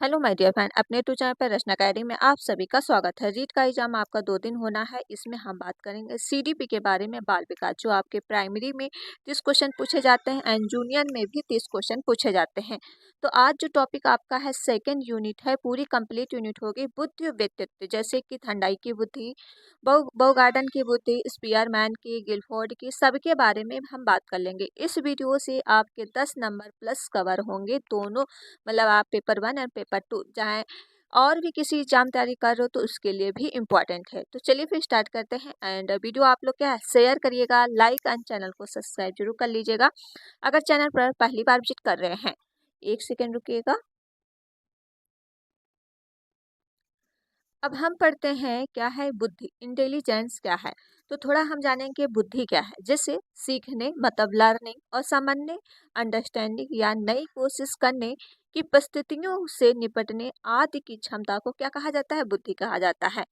Hello my dear friend, अपने to channel पर रचना academy में आप सभी का स्वागत है। रीट का एग्जाम आपका 2 दिन होना है। इसमें हम बात करेंगे सीडीपी के बारे में, बाल विकास, जो आपके प्राइमरी में 30 क्वेश्चन पूछे जाते हैं एंड जूनियर में भी 30 क्वेश्चन पूछे जाते हैं। तो आज जो टॉपिक आपका है सेकेंड यूनिट है, पूरी कंप्लीट यूनिट होगी बुद्धि व्यक्तित्व, जैसे कि थंडाई की बुद्धि, बाउगार्डन की बुद्धि, स्पीयरमैन की, गिलफोर्ड की, सबके बारे में हम बात कर लेंगे। इस वीडियो से आपके 10 नंबर प्लस कवर होंगे दोनों, मतलब आप पेपर 1 और पेपर 2 चाहे और भी किसी एग्जाम तैयारी कर रहे हो तो उसके लिए भी इम्पॉर्टेंट है। तो चलिए फिर स्टार्ट करते हैं। एंड वीडियो आप लोग क्या है शेयर करिएगा, लाइक एंड चैनल को सब्सक्राइब जरूर कर लीजिएगा अगर चैनल पर पहली बार विजिट कर रहे हैं। एक सेकेंड रुकिएगा। अब हम पढ़ते हैं क्या है बुद्धि, इंटेलिजेंस क्या है। तो थोड़ा हम जानेंगे बुद्धि क्या है। जैसे सीखने मतलब लर्निंग और समझने, अंडरस्टैंडिंग या नई कोशिश करने की परिस्थितियों से निपटने आदि की क्षमता को क्या कहा जाता है, बुद्धि कहा जाता है।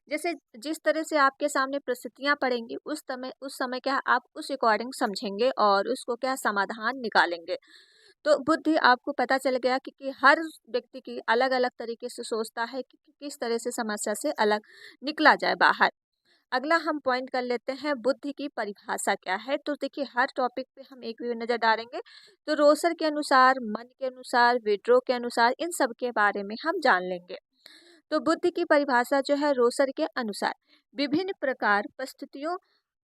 जैसे जिस तरह से आपके सामने परिस्थितियां पड़ेंगी उस समय क्या आप उस अकॉर्डिंग समझेंगे और उसको क्या समाधान निकालेंगे। तो बुद्धि आपको पता चल गया कि हर व्यक्ति की अलग अलग तरीके से सोचता है कि किस तरह से समस्या से अलग निकला जाए बाहर। अगला हम पॉइंट कर लेते हैं बुद्धि की परिभाषा क्या है। तो देखिए हर टॉपिक पे हम एक भी नज़र डालेंगे। तो रोसर के अनुसार, मन के अनुसार, विड्रो के अनुसार, इन सब के बारे में हम जान लेंगे। तो बुद्धि की परिभाषा जो है रोसर के अनुसार विभिन्न प्रकार परिस्थितियों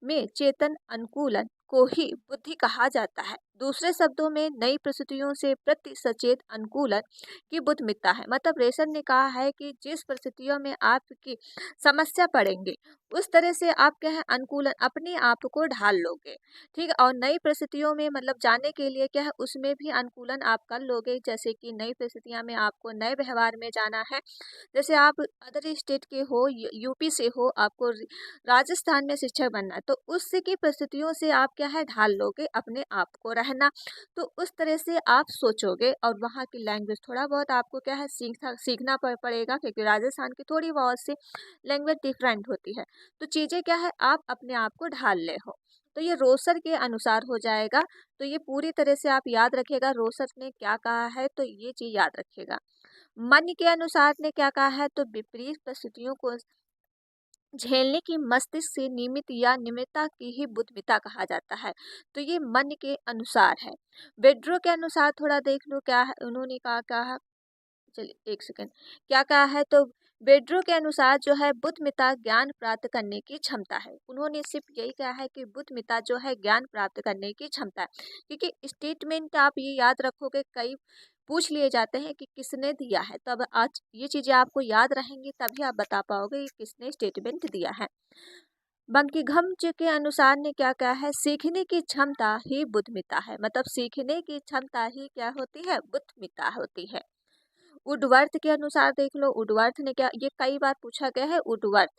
में चेतन अनुकूलन को ही बुद्धि कहा जाता है। दूसरे शब्दों में नई परिस्थितियों से प्रति सचेत अनुकूलन की बुद्धिमत्ता है। मतलब रेसर ने कहा है कि जिस परिस्थितियों में आपकी समस्या पड़ेंगे उस तरह से आप क्या है अनुकूलन अपने आप को ढाल लोगे। ठीक है। और नई परिस्थितियों में मतलब जाने के लिए क्या है उसमें भी अनुकूलन आप कर लोगे। जैसे कि नई परिस्थितियों में आपको नए व्यवहार में जाना है। जैसे आप अदर स्टेट के हो, यूपी से हो, आपको राजस्थान में शिक्षक बनना है तो उससे की परिस्थितियों से आप क्या है ढाल लोगे अपने आप को रहना। तो उस तरह से आप सोचोगे और वहाँ की लैंग्वेज थोड़ा बहुत आपको क्या है सीखना पड़ेगा, क्योंकि राजस्थान की थोड़ी बहुत सी लैंग्वेज डिफरेंट होती है। तो चीज़ें क्या है आप अपने आप को ढाल ले हो। तो ये रोसर के अनुसार हो जाएगा। तो ये पूरी तरह से आप याद रखिएगा रोसर ने क्या कहा है, तो ये चीज़ याद रखिएगा। मन के अनुसार ने क्या कहा है, तो विपरीत परिस्थितियों को झेलने की मस्तिष्क से निमित या निमित्ता की ही बुद्धिमत्ता कहा जाता है। तो ये मन के अनुसार है। वेड्रो के अनुसार थोड़ा देख लो क्या है उन्होंने कहा। चलिए एक सेकेंड। क्या कहा है, तो वेड्रो के अनुसार जो है बुद्धिमत्ता ज्ञान प्राप्त करने की क्षमता है। उन्होंने सिर्फ यही कहा है कि बुद्धिमत्ता जो है ज्ञान प्राप्त करने की क्षमता है। क्योंकि स्टेटमेंट आप ये याद रखोगे, कई पूछ लिए जाते हैं कि किसने दिया है, तब आज ये चीज़ें आपको याद रहेंगी तभी आप बता पाओगे कि किसने स्टेटमेंट दिया है। बंकिघम के अनुसार ने क्या कहा है, सीखने की क्षमता ही बुद्धिमत्ता है। मतलब सीखने की क्षमता ही क्या होती है, बुद्धिमत्ता होती है। वुडवर्थ के अनुसार देख लो, वुडवर्थ ने क्या, ये कई बार पूछा गया है वुडवर्थ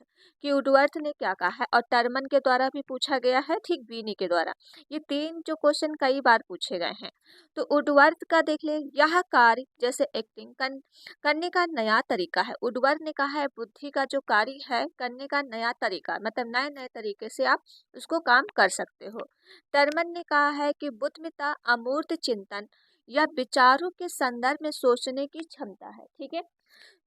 कि वुडवर्थ ने क्या कहा है, और टर्मन के द्वारा भी पूछा गया है, ठीक बीनी के द्वारा। ये तीन जो क्वेश्चन कई बार पूछे गए हैं। तो वुडवर्थ का देख ले, यह कार्य जैसे एक्टिंग करने का नया तरीका है। वुडवर्थ ने कहा है बुद्धि का जो कार्य है करने का नया तरीका, मतलब नए नए तरीके से आप उसको काम कर सकते हो। टर्मन ने कहा है कि बुद्धिमत्ता अमूर्त चिंतन या विचारों के संदर्भ में सोचने की क्षमता है। ठीक है।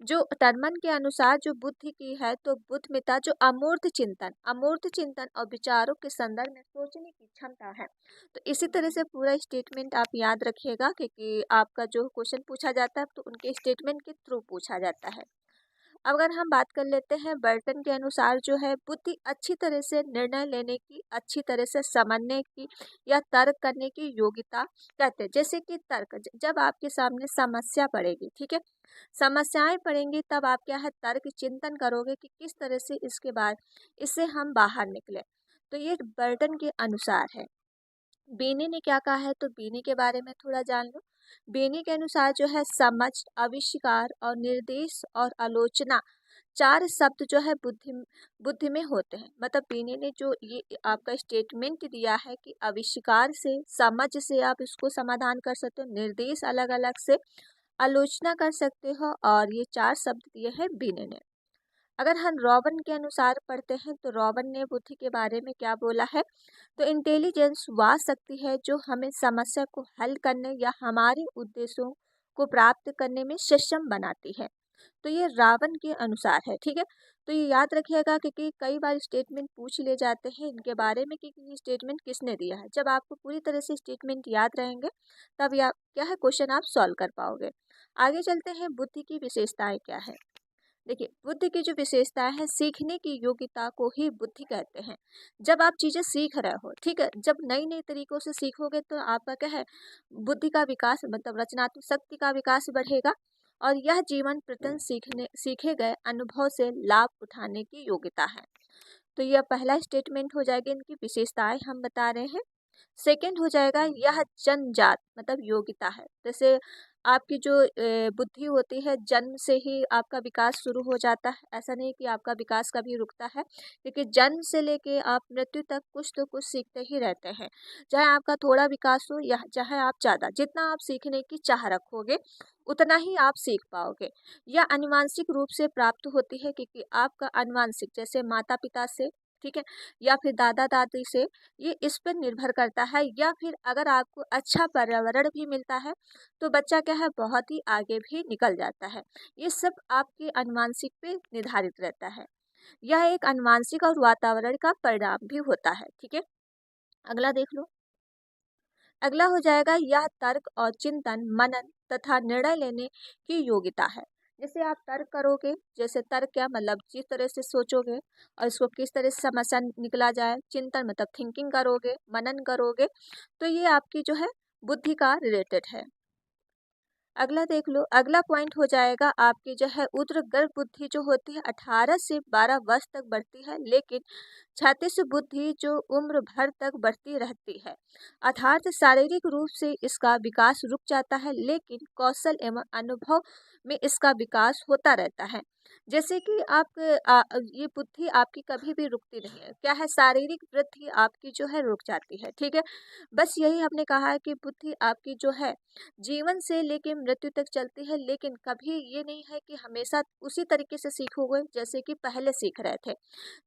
जो टर्मन के अनुसार जो बुद्धि की है, तो बुद्धिमत्ता जो अमूर्त चिंतन और विचारों के संदर्भ में सोचने की क्षमता है। तो इसी तरह से पूरा स्टेटमेंट आप याद रखिएगा, क्योंकि आपका जो क्वेश्चन पूछा जाता है तो उनके स्टेटमेंट के थ्रू पूछा जाता है। अगर हम बात कर लेते हैं बर्टन के अनुसार जो है बुद्धि अच्छी तरह से निर्णय लेने की, अच्छी तरह से समझने की या तर्क करने की योग्यता कहते हैं। जैसे कि तर्क, जब आपके सामने समस्या पड़ेगी, ठीक है, समस्याएं पड़ेंगी तब आप क्या है तर्क चिंतन करोगे कि किस तरह से इसके बाद इससे हम बाहर निकले। तो ये बर्टन के अनुसार है। बेनी ने क्या कहा है, तो बेनी के बारे में थोड़ा जान लो। बेनी के अनुसार जो है समझ, आविष्कार और निर्देश और आलोचना, चार शब्द जो है बुद्धि बुद्धि में होते हैं। मतलब बेनी ने जो ये आपका स्टेटमेंट दिया है कि आविष्कार से, समझ से आप इसको समाधान कर सकते हो, निर्देश अलग अलग से आलोचना कर सकते हो, और ये चार शब्द दिए हैं बेनी ने। अगर हम रॉबन के अनुसार पढ़ते हैं तो रॉबन ने बुद्धि के बारे में क्या बोला है, तो इंटेलिजेंस वह शक्ति है जो हमें समस्या को हल करने या हमारे उद्देश्यों को प्राप्त करने में सक्षम बनाती है। तो ये रावण के अनुसार है, ठीक है। तो ये याद रखिएगा क्योंकि कई बार स्टेटमेंट पूछ ले जाते हैं इनके बारे में कि ये स्टेटमेंट किसने दिया है। जब आपको पूरी तरह से स्टेटमेंट याद रहेंगे तब या क्या है क्वेश्चन आप सॉल्व कर पाओगे। आगे चलते हैं, बुद्धि की विशेषताएं क्या है। देखिए, बुद्धि की जो विशेषताएं है, सीखने की योग्यता को ही बुद्धि कहते हैं। जब आप चीजें सीख रहे हो, ठीक है, जब नई नई तरीकों से सीखोगे तो आपका क्या है, बुद्धि का विकास मतलब रचनात्मक शक्ति का विकास बढ़ेगा और यह जीवन प्रति सीखे गए अनुभव से लाभ उठाने की योग्यता है। तो यह पहला स्टेटमेंट हो जाएगा, इनकी विशेषताएं हम बता रहे हैं। सेकंड हो जाएगा, यह जन्मजात मतलब योग्यता है। जैसे आपकी जो बुद्धि होती है, जन्म से ही आपका विकास शुरू हो जाता है। ऐसा नहीं कि आपका विकास कभी रुकता है, क्योंकि जन्म से लेके आप मृत्यु तक कुछ तो कुछ सीखते ही रहते हैं। चाहे आपका थोड़ा विकास हो या चाहे आप ज़्यादा, जितना आप सीखने की चाह रखोगे उतना ही आप सीख पाओगे। यह आनुवांशिक रूप से प्राप्त होती है, क्योंकि आपका आनुवांशिक जैसे माता पिता से, ठीक है, या फिर दादा दादी से, ये इस पर निर्भर करता है। या फिर अगर आपको अच्छा पर्यावरण भी मिलता है तो बच्चा क्या है, बहुत ही आगे भी निकल जाता है। ये सब आपके अनुवांशिक पे निर्धारित रहता है। यह एक अनुवांशिक और वातावरण का परिणाम भी होता है, ठीक है। अगला देख लो। अगला हो जाएगा, यह तर्क और चिंतन, मनन तथा निर्णय लेने की योग्यता है। जैसे आप तर्क करोगे, जैसे तर्क क्या मतलब जिस तरह से सोचोगे और इसको किस तरह से समस्या निकला जाए। चिंतन मतलब थिंकिंग करोगे, मनन करोगे, तो ये आपकी जो है बुद्धि का रिलेटेड है। अगला देख लो। अगला पॉइंट हो जाएगा आपकी जो है उग्र गर्भ बुद्धि जो होती है 18 से 12 वर्ष तक बढ़ती है, लेकिन क्षतिश बुद्धि जो उम्र भर तक बढ़ती रहती है। अर्थात शारीरिक रूप से इसका विकास रुक जाता है, लेकिन कौशल एवं अनुभव में इसका विकास होता रहता है। जैसे कि आप ये बुद्धि आपकी कभी भी रुकती नहीं है। क्या है, शारीरिक वृद्धि आपकी जो है रुक जाती है, ठीक है। बस यही हमने कहा है कि बुद्धि आपकी जो है जीवन से लेके मृत्यु तक चलती है, लेकिन कभी ये नहीं है कि हमेशा उसी तरीके से सीखोगे जैसे कि पहले सीख रहे थे।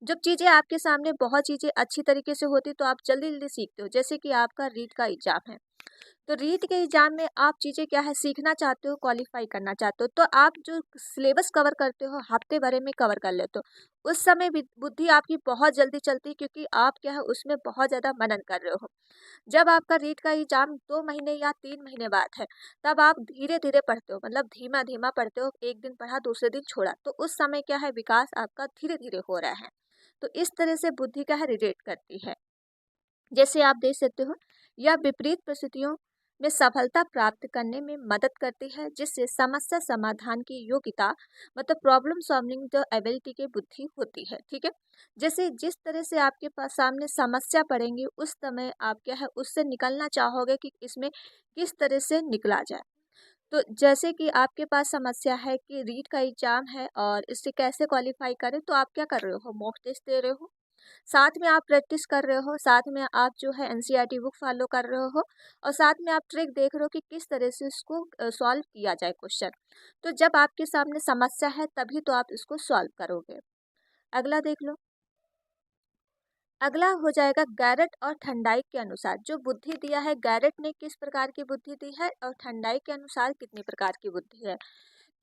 जब चीज़ें आपके सामने बहुत चीज़ें अच्छी तरीके से होती तो आप जल्दी जल्दी सीखते हो। जैसे कि आपका रीट का एग्जाम है, तो रीट के एग्जाम में आप चीज़ें क्या है सीखना चाहते हो, क्वालिफाई करना चाहते हो, तो आप जो सिलेबस कवर करते हो हफ्ते भरे में कवर कर लेते हो। उस समय बुद्धि आपकी बहुत जल्दी चलती है, क्योंकि आप क्या है उसमें बहुत ज़्यादा मनन कर रहे हो। जब आपका रीट का एग्जाम 2 महीने या 3 महीने बाद है, तब आप धीरे धीरे पढ़ते हो, मतलब धीमा धीमा पढ़ते हो। एक दिन पढ़ा, दूसरे दिन छोड़ा, तो उस समय क्या है विकास आपका धीरे धीरे हो रहा है। तो इस तरह से बुद्धि क्या है रिलेट करती है। जैसे आप देख सकते हो, यह विपरीत परिस्थितियों में सफलता प्राप्त करने में मदद करती है, जिससे समस्या समाधान की योग्यता मतलब प्रॉब्लम सॉल्विंग द एबिलिटी की बुद्धि होती है, ठीक है। जैसे जिस तरह से आपके पास सामने समस्या पड़ेंगी, उस समय आप क्या है उससे निकलना चाहोगे कि इसमें किस तरह से निकला जाए। तो जैसे कि आपके पास समस्या है कि रीट का एग्जाम है और इससे कैसे क्वालिफाई करें, तो आप क्या कर रहे हो, मॉक टेस्ट दे रहे हो, साथ में आप प्रैक्टिस कर रहे हो, साथ में आप जो है एनसीईआरटी बुक फॉलो कर रहे हो, और साथ में आप ट्रिक देख रहे हो कि किस तरह से इसको सॉल्व किया जाए क्वेश्चन। तो जब आपके सामने समस्या है तभी तो आप इसको सॉल्व करोगे। अगला देख लो। अगला हो जाएगा गैरेट और ठंडाई के अनुसार जो बुद्धि दिया है। गैरेट ने किस प्रकार की बुद्धि दी है और ठंडाई के अनुसार कितनी प्रकार की बुद्धि है,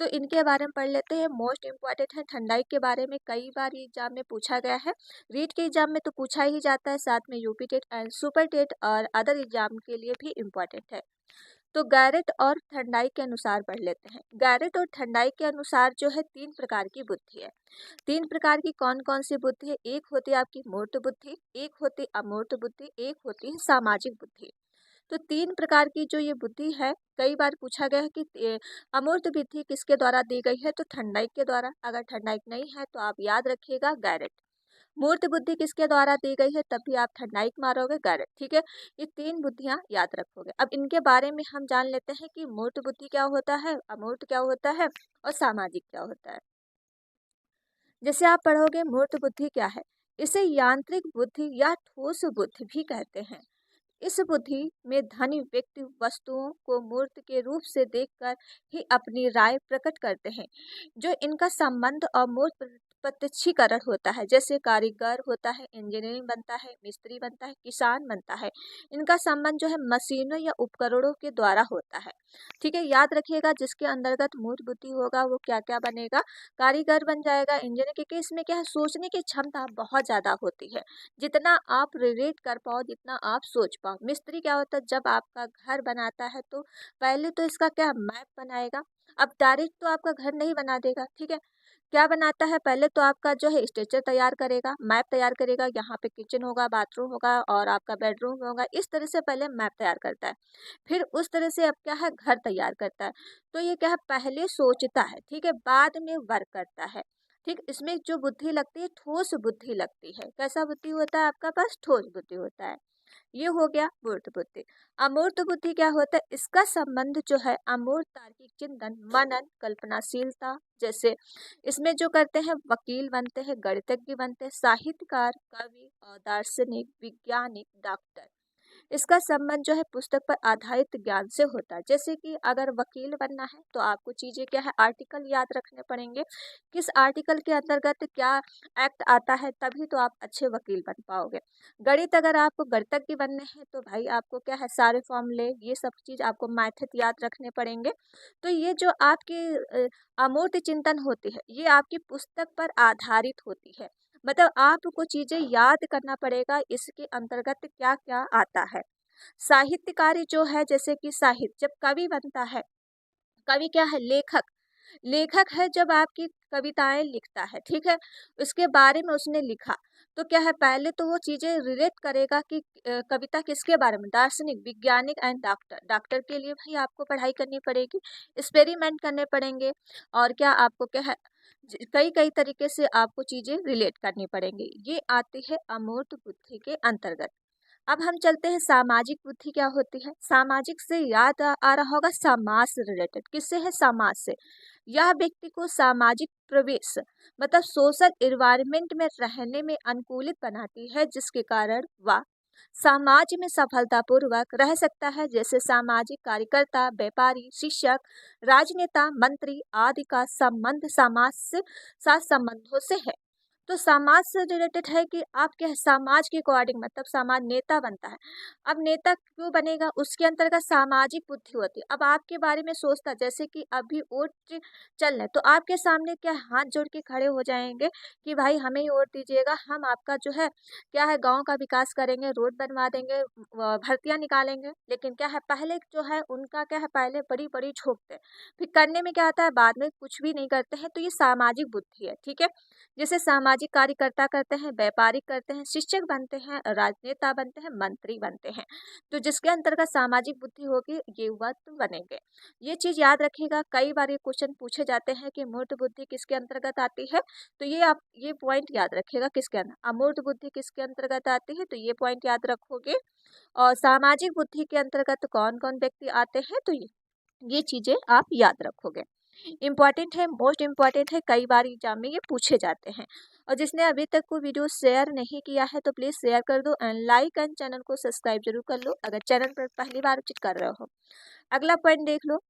तो इनके बारे में पढ़ लेते हैं। मोस्ट इम्पॉर्टेंट है ठंडाई के बारे में, कई बार एग्जाम में पूछा गया है। रीट के एग्जाम में तो पूछा ही जाता है, साथ में UP TET and super TET और अदर एग्जाम के लिए भी इम्पॉर्टेंट है। तो गैरेट और ठंडाई के अनुसार पढ़ लेते हैं। गैरेट और ठंडाई के अनुसार जो है 3 प्रकार की बुद्धि है। 3 प्रकार की कौन कौन सी बुद्धि है, एक होती है आपकी मूर्त बुद्धि, एक होती अमूर्त बुद्धि, एक होती है सामाजिक बुद्धि। तो 3 प्रकार की जो ये बुद्धि है, कई बार पूछा गया है कि अमूर्त बुद्धि किसके द्वारा दी गई है, तो ठंडाई के द्वारा। अगर ठंडाई नहीं है तो आप याद रखिएगा गैरेट। मूर्त बुद्धि किसके द्वारा दी गई है, तब भी आप ठंडाई मारोगे गैरेट, ठीक है। ये 3 बुद्धियां याद रखोगे। अब इनके बारे में हम जान लेते हैं कि मूर्त बुद्धि क्या होता है, अमूर्त क्या होता है और सामाजिक क्या होता है। जैसे आप पढ़ोगे मूर्त बुद्धि क्या है, इसे यांत्रिक बुद्धि या ठोस बुद्धि भी कहते हैं। इस बुद्धि में धनी व्यक्ति वस्तुओं को मूर्त के रूप से देखकर ही अपनी राय प्रकट करते हैं। जो इनका संबंध और मूर्त प्रत्यक्षीकरण होता है, जैसे कारीगर होता है, इंजीनियरिंग बनता है, मिस्त्री बनता है, किसान बनता है। इनका संबंध जो है मशीनों या उपकरणों के द्वारा होता है। ठीक है, याद रखिएगा, जिसके अंतर्गत मूर्त बुद्धि होगा वो क्या क्या बनेगा, कारीगर बन जाएगा, इंजीनियर, क्योंकि इसमें क्या है, सोचने की क्षमता बहुत ज़्यादा होती है। जितना आप रिलेट कर पाओ, जितना आप सोच पाओ। मिस्त्री क्या होता है, जब आपका घर बनाता है तो पहले तो इसका क्या मैप बनाएगा। अब डायरेक्ट तो आपका घर नहीं बना देगा, ठीक है। क्या बनाता है, पहले तो आपका जो है स्ट्रक्चर तैयार करेगा, मैप तैयार करेगा, यहाँ पे किचन होगा, बाथरूम होगा और आपका बेडरूम होगा, इस तरह से पहले मैप तैयार करता है। फिर उस तरह से अब क्या है, घर तैयार करता है। तो ये क्या है, पहले सोचता है, ठीक है, बाद में वर्क करता है। ठीक, इसमें जो बुद्धि लगती है, ठोस बुद्धि लगती है। कैसा बुद्धि होता है आपका पास, ठोस बुद्धि होता है। ये हो गया मूर्त बुद्धि। अमूर्त बुद्धि क्या होता है, इसका संबंध जो है अमूर्त तार्किक चिंतन, मनन, कल्पनाशीलता, जैसे इसमें जो करते हैं वकील बनते हैं, गणितज्ञ बनते हैं, साहित्यकार, कवि और दार्शनिक, वैज्ञानिक, डॉक्टर। इसका संबंध जो है पुस्तक पर आधारित ज्ञान से होता है। जैसे कि अगर वकील बनना है तो आपको चीजें क्या है, आर्टिकल याद रखने पड़ेंगे, किस आर्टिकल के अंतर्गत क्या एक्ट आता है, तभी तो आप अच्छे वकील बन पाओगे। गणित, अगर आपको गणितज्ञ बनने हैं तो भाई आपको क्या है, सारे फॉर्मूले, ये सब चीज आपको मैथड याद रखने पड़ेंगे। तो ये जो आपकी अमूर्त चिंतन होती है, ये आपकी पुस्तक पर आधारित होती है। मतलब आपको चीजें याद करना पड़ेगा, इसके अंतर्गत क्या क्या आता है। साहित्यकारी जो है, जैसे कि साहित्य, जब कवि बनता है, कवि क्या है, लेखक। लेखक है जब आपकी कविताएं लिखता है, ठीक है, उसके बारे में उसने लिखा, तो क्या है, पहले तो वो चीजें रिलेट करेगा कि कविता किसके बारे में, दार्शनिक, वैज्ञानिक एंड डॉक्टर। डॉक्टर के लिए भाई आपको पढ़ाई करनी पड़ेगी, एक्सपेरिमेंट करने पड़ेंगे, और क्या आपको क्या है, कई कई तरीके से आपको चीजें रिलेट करनी पड़ेंगी। ये आती है अमूर्त बुद्धि के अंतर्गत। अब हम चलते हैं सामाजिक बुद्धि क्या होती है। सामाजिक से याद आ रहा होगा, समाज से रिलेटेड, किससे है, समाज से। यह व्यक्ति को सामाजिक प्रवेश, मतलब सोशल इन्वायरमेंट में रहने में अनुकूलित बनाती है, जिसके कारण वह समाज में सफलतापूर्वक रह सकता है। जैसे सामाजिक कार्यकर्ता, व्यापारी, शिक्षक, राजनेता, मंत्री आदि का संबंध समाज से साथ संबंधों से है। तो समाज से रिलेटेड है कि आप क्या है, समाज के अकॉर्डिंग, मतलब समाज नेता बनता है। अब नेता क्यों बनेगा, उसके अंतर्गत सामाजिक बुद्धि होती है। अब आपके बारे में सोचता, जैसे कि अभी वोट चल रहे, तो आपके सामने क्या हाथ जोड़ के खड़े हो जाएंगे कि भाई हमें ही वोट दीजिएगा, हम आपका जो है क्या है, गांव का विकास करेंगे, रोड बनवा देंगे, भर्तियां निकालेंगे। लेकिन क्या है, पहले जो है उनका क्या है, पहले बड़ी बड़ी झोंकते हैं, फिर करने में क्या आता है, बाद में कुछ भी नहीं करते हैं। तो ये सामाजिक बुद्धि है, ठीक है। जैसे सामाजिक कार्यकर्ता करते हैं, व्यापारी करते हैं, शिक्षक बनते हैं, राजनेता बनते हैं, मंत्री बनते हैं। तो जिसके अंतर्गत सामाजिक बुद्धि होगी, ये वह तो बनेंगे। ये चीज याद रखिएगा, कई बार ये क्वेश्चन पूछे जाते हैं कि मूर्त बुद्धि किसके अंतर्गत आती है। तो ये आप ये पॉइंट याद रखिएगा, किसके अंदर अमूर्त बुद्धि किसके अंतर्गत आती है, तो ये पॉइंट याद रखोगे। और सामाजिक बुद्धि के अंतर्गत कौन कौन व्यक्ति आते हैं, तो ये चीजें आप याद रखोगे। इम्पॉर्टेंट है, मोस्ट इम्पॉर्टेंट है, कई बार एग्जाम में ये पूछे जाते हैं। और जिसने अभी तक को वीडियो शेयर नहीं किया है तो प्लीज़ शेयर कर दो, एंड लाइक एंड चैनल को सब्सक्राइब जरूर कर लो अगर चैनल पर पहली बार विजिट कर रहे हो। अगला पॉइंट देख लो।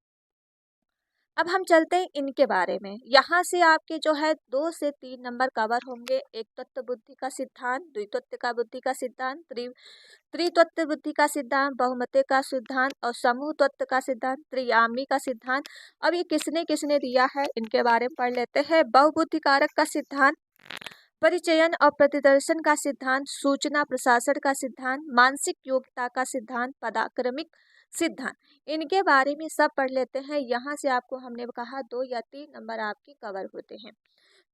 अब हम चलते हैं इनके बारे में। यहाँ से आपके जो है 2 से 3 नंबर कवर होंगे। एक तत्व बुद्धि का सिद्धांत, द्वितत्व का बुद्धि का सिद्धांत, त्रितत्व बुद्धि का सिद्धांत, बहुमत का सिद्धांत और समूह तत्व का सिद्धांत, त्रियामी का सिद्धांत। अब ये किसने किसने दिया है, इनके बारे में पढ़ लेते हैं। बहुबुद्धि कारक का सिद्धांत, परिचयन और प्रतिदर्शन का सिद्धांत, सूचना प्रशासन का सिद्धांत, मानसिक योग्यता का सिद्धांत, पदाक्रमिक सिद्धांत। इनके बारे में सब पढ़ लेते हैं। यहाँ से आपको हमने कहा 2 या 3 नंबर आपके कवर होते हैं।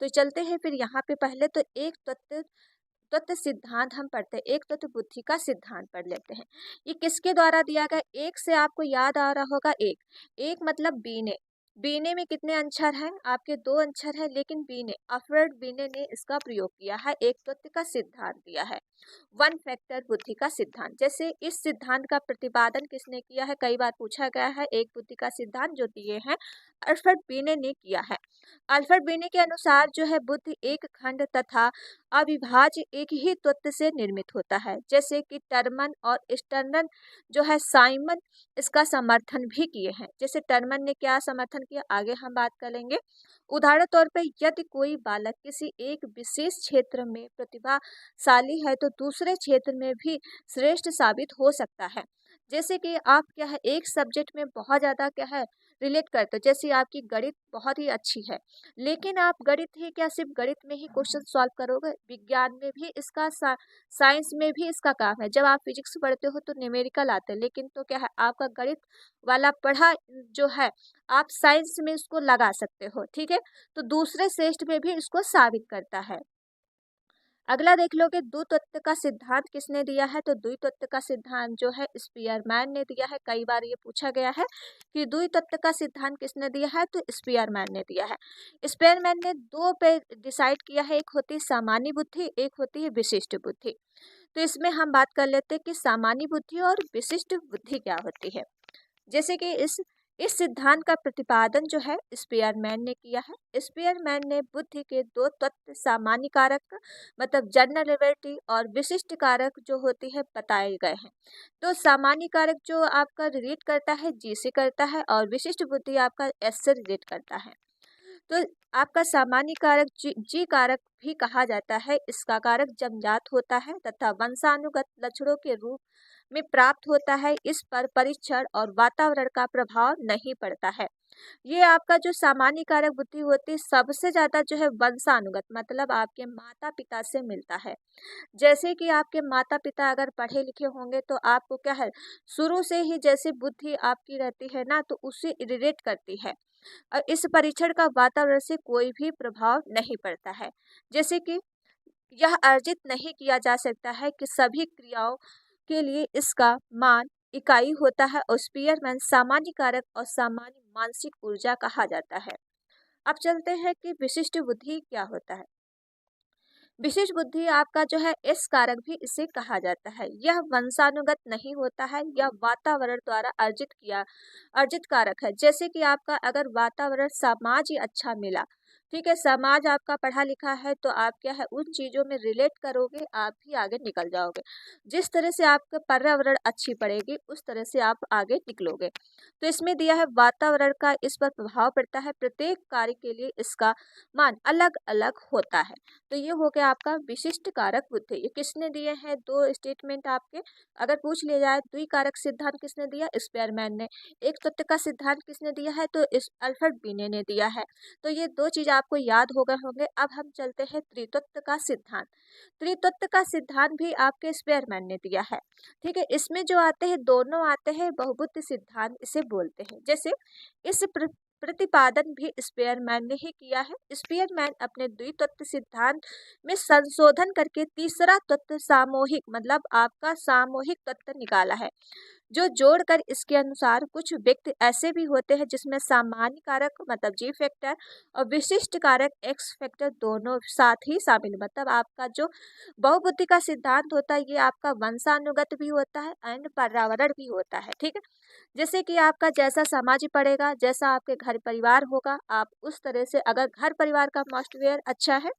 तो चलते हैं फिर यहाँ पे पहले तो एक तत्व तत्व सिद्धांत हम पढ़ते हैं। एक तत्व बुद्धि का सिद्धांत पढ़ लेते हैं। ये किसके द्वारा दिया गया, एक से आपको याद आ रहा होगा, एक मतलब बीने। बीने में कितने अक्षर हैं, आपके 2 अक्षर हैं, लेकिन बीने, अल्फ्रेड बीने ने इसका प्रयोग किया है, एक तत्व का सिद्धांत दिया है। वन फैक्टर बुद्धि का सिद्धांत। जैसे इस सिद्धांत का प्रतिपादन किसने किया है, कई बार पूछा गया है। एक बुद्धि का सिद्धांत जो दिए हैं अल्फ्रेड बीने ने किया है। अल्फ्रेड बीने के अनुसार जो है बुद्धि एक खंड तथा अविभाज्य एक ही तत्व से निर्मित होता है। जैसे कि टर्मन और स्टर्नन जो है साइमन इसका समर्थन भी किए हैं। जैसे टर्मन ने क्या समर्थन किया, आगे हम बात करेंगे। उदाहरण तौर पे यदि कोई बालक किसी एक विशेष क्षेत्र में प्रतिभाशाली है तो दूसरे क्षेत्र में भी श्रेष्ठ साबित हो सकता है। जैसे कि आप क्या है एक सब्जेक्ट में बहुत ज़्यादा क्या है रिलेट करते हो, जैसे आपकी गणित बहुत ही अच्छी है, लेकिन आप गणित ही क्या सिर्फ गणित में ही क्वेश्चन सॉल्व करोगे, विज्ञान में भी इसका साइंस में भी इसका काम है। जब आप फिजिक्स पढ़ते हो तो न्यूमेरिकल आते हैं, लेकिन तो क्या है आपका गणित वाला पढ़ा जो है आप साइंस में इसको लगा सकते हो, ठीक है। तो दूसरे श्रेष्ठ में भी इसको साबित करता है। अगला देख लोगे द्वितत्व का सिद्धांत किसने दिया है, तो द्वितत्व का सिद्धांत जो है स्पीयरमैन ने दिया है। कई बार ये पूछा गया है कि द्वितत्व का सिद्धांत किसने दिया है, तो स्पीयरमैन ने दिया है। स्पीयरमैन ने दो पे डिसाइड किया है, एक होती है सामान्य बुद्धि, एक होती है विशिष्ट बुद्धि। तो इसमें हम बात कर लेते हैं कि सामान्य बुद्धि और विशिष्ट बुद्धि क्या होती है। जैसे कि इस सिद्धांत का प्रतिपादन जो है स्पीयरमैन ने किया है। स्पीयरमैन ने बुद्धि के दो तत्व सामान्य कारक मतलब जनरलिटी और विशिष्ट कारक जो होती है बताए गए हैं। तो सामान्य कारक जो आपका रिलेट करता है जी से करता है और विशिष्ट बुद्धि आपका एस से रिलेट करता है। तो आपका सामान्य कारक जी कारक भी कहा जाता है। इसका कारक जन्मजात होता है तथा वंशानुगत लक्षणों के रूप में प्राप्त होता है। इस पर परीक्षण और वातावरण का प्रभाव नहीं पड़ता है। ये आपका जो सामान्य कारक बुद्धि होती है सबसे ज्यादा जो है वंशानुगत मतलब आपके माता पिता से मिलता है। जैसे कि आपके माता पिता अगर पढ़े लिखे होंगे तो आपको क्या है शुरू से ही जैसे बुद्धि आपकी रहती है ना, तो उससे रिलेट करती है। और इस परीक्षण का वातावरण से कोई भी प्रभाव नहीं पड़ता है। जैसे कि यह अर्जित नहीं किया जा सकता है कि सभी क्रियाओं के लिए इसका मान इकाई होता है और स्पीयरमैन सामान्य कारक और सामान्य मानसिक ऊर्जा कहा जाता है। अब चलते हैं कि विशिष्ट बुद्धि क्या होता है। विशिष्ट बुद्धि आपका जो है एस कारक भी इसे कहा जाता है। यह वंशानुगत नहीं होता है, यह वातावरण द्वारा अर्जित कारक है। जैसे कि आपका अगर वातावरण समाज ही अच्छा मिला, ठीक है, समाज आपका पढ़ा लिखा है तो आप क्या है उन चीजों में रिलेट करोगे, आप भी आगे निकल जाओगे। जिस तरह से आपका पर्यावरण अच्छी पड़ेगी उस तरह से आप आगे निकलोगे। तो इसमें दिया है वातावरण का इस पर प्रभाव पड़ता है, प्रत्येक कार्य के लिए इसका मान अलग अलग होता है। तो ये हो गया आपका विशिष्ट कारक बुद्धि। ये किसने दिए हैं, दो स्टेटमेंट आपके अगर पूछ लिया जाए। द्विकारक सिद्धांत किसने दिया, स्पीयरमैन ने। एक तत्व का सिद्धांत किसने दिया है, तो इस अल्फ्रेड बीने ने दिया है। तो ये दो चीज आपको याद हो गए होंगे। अब हम चलते हैं त्रितत्व का सिद्धांत। त्रितत्व का सिद्धांत भी आपके स्पीयरमैन ने दिया है, ठीक है। इसमें जो आते हैं दोनों आते हैं बहुबुद्धि सिद्धांत इसे बोलते हैं। जैसे इस प्रतिपादन भी स्पीयरमैन ने ही किया है। स्पीयरमैन अपने द्वितत्व सिद्धांत में संशोधन करके तीसरा तत्व सामूहिक मतलब आपका सामूहिक तत्व निकाला है, जो जोड़कर इसके अनुसार कुछ व्यक्ति ऐसे भी होते हैं जिसमें सामान्य कारक मतलब जी फैक्टर और विशिष्ट कारक एक्स फैक्टर दोनों साथ ही शामिल। मतलब आपका जो बहुबुद्धि का सिद्धांत होता है ये आपका वंशानुगत भी होता है एंड पर्यावरण भी होता है, ठीक है। जैसे कि आपका जैसा समाज पड़ेगा, जैसा आपके घर परिवार होगा, आप उस तरह से अगर घर परिवार का मॉइस्चर अच्छा है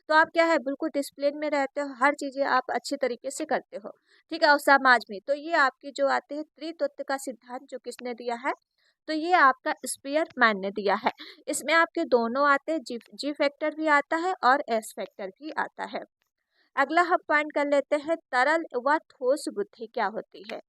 तो आप क्या है बिल्कुल डिसिप्लिन में रहते हो, हर चीजें आप अच्छी तरीके से करते हो, ठीक है। और समाज में तो ये आपकी जो आते हैं त्रितत्व का सिद्धांत जो किसने दिया है, तो ये आपका स्पीयरमैन ने दिया है। इसमें आपके दोनों आते हैं, जी फैक्टर भी आता है और एस फैक्टर भी आता है। अगला हम पॉइंट कर लेते हैं तरल व ठोस बुद्धि क्या होती है।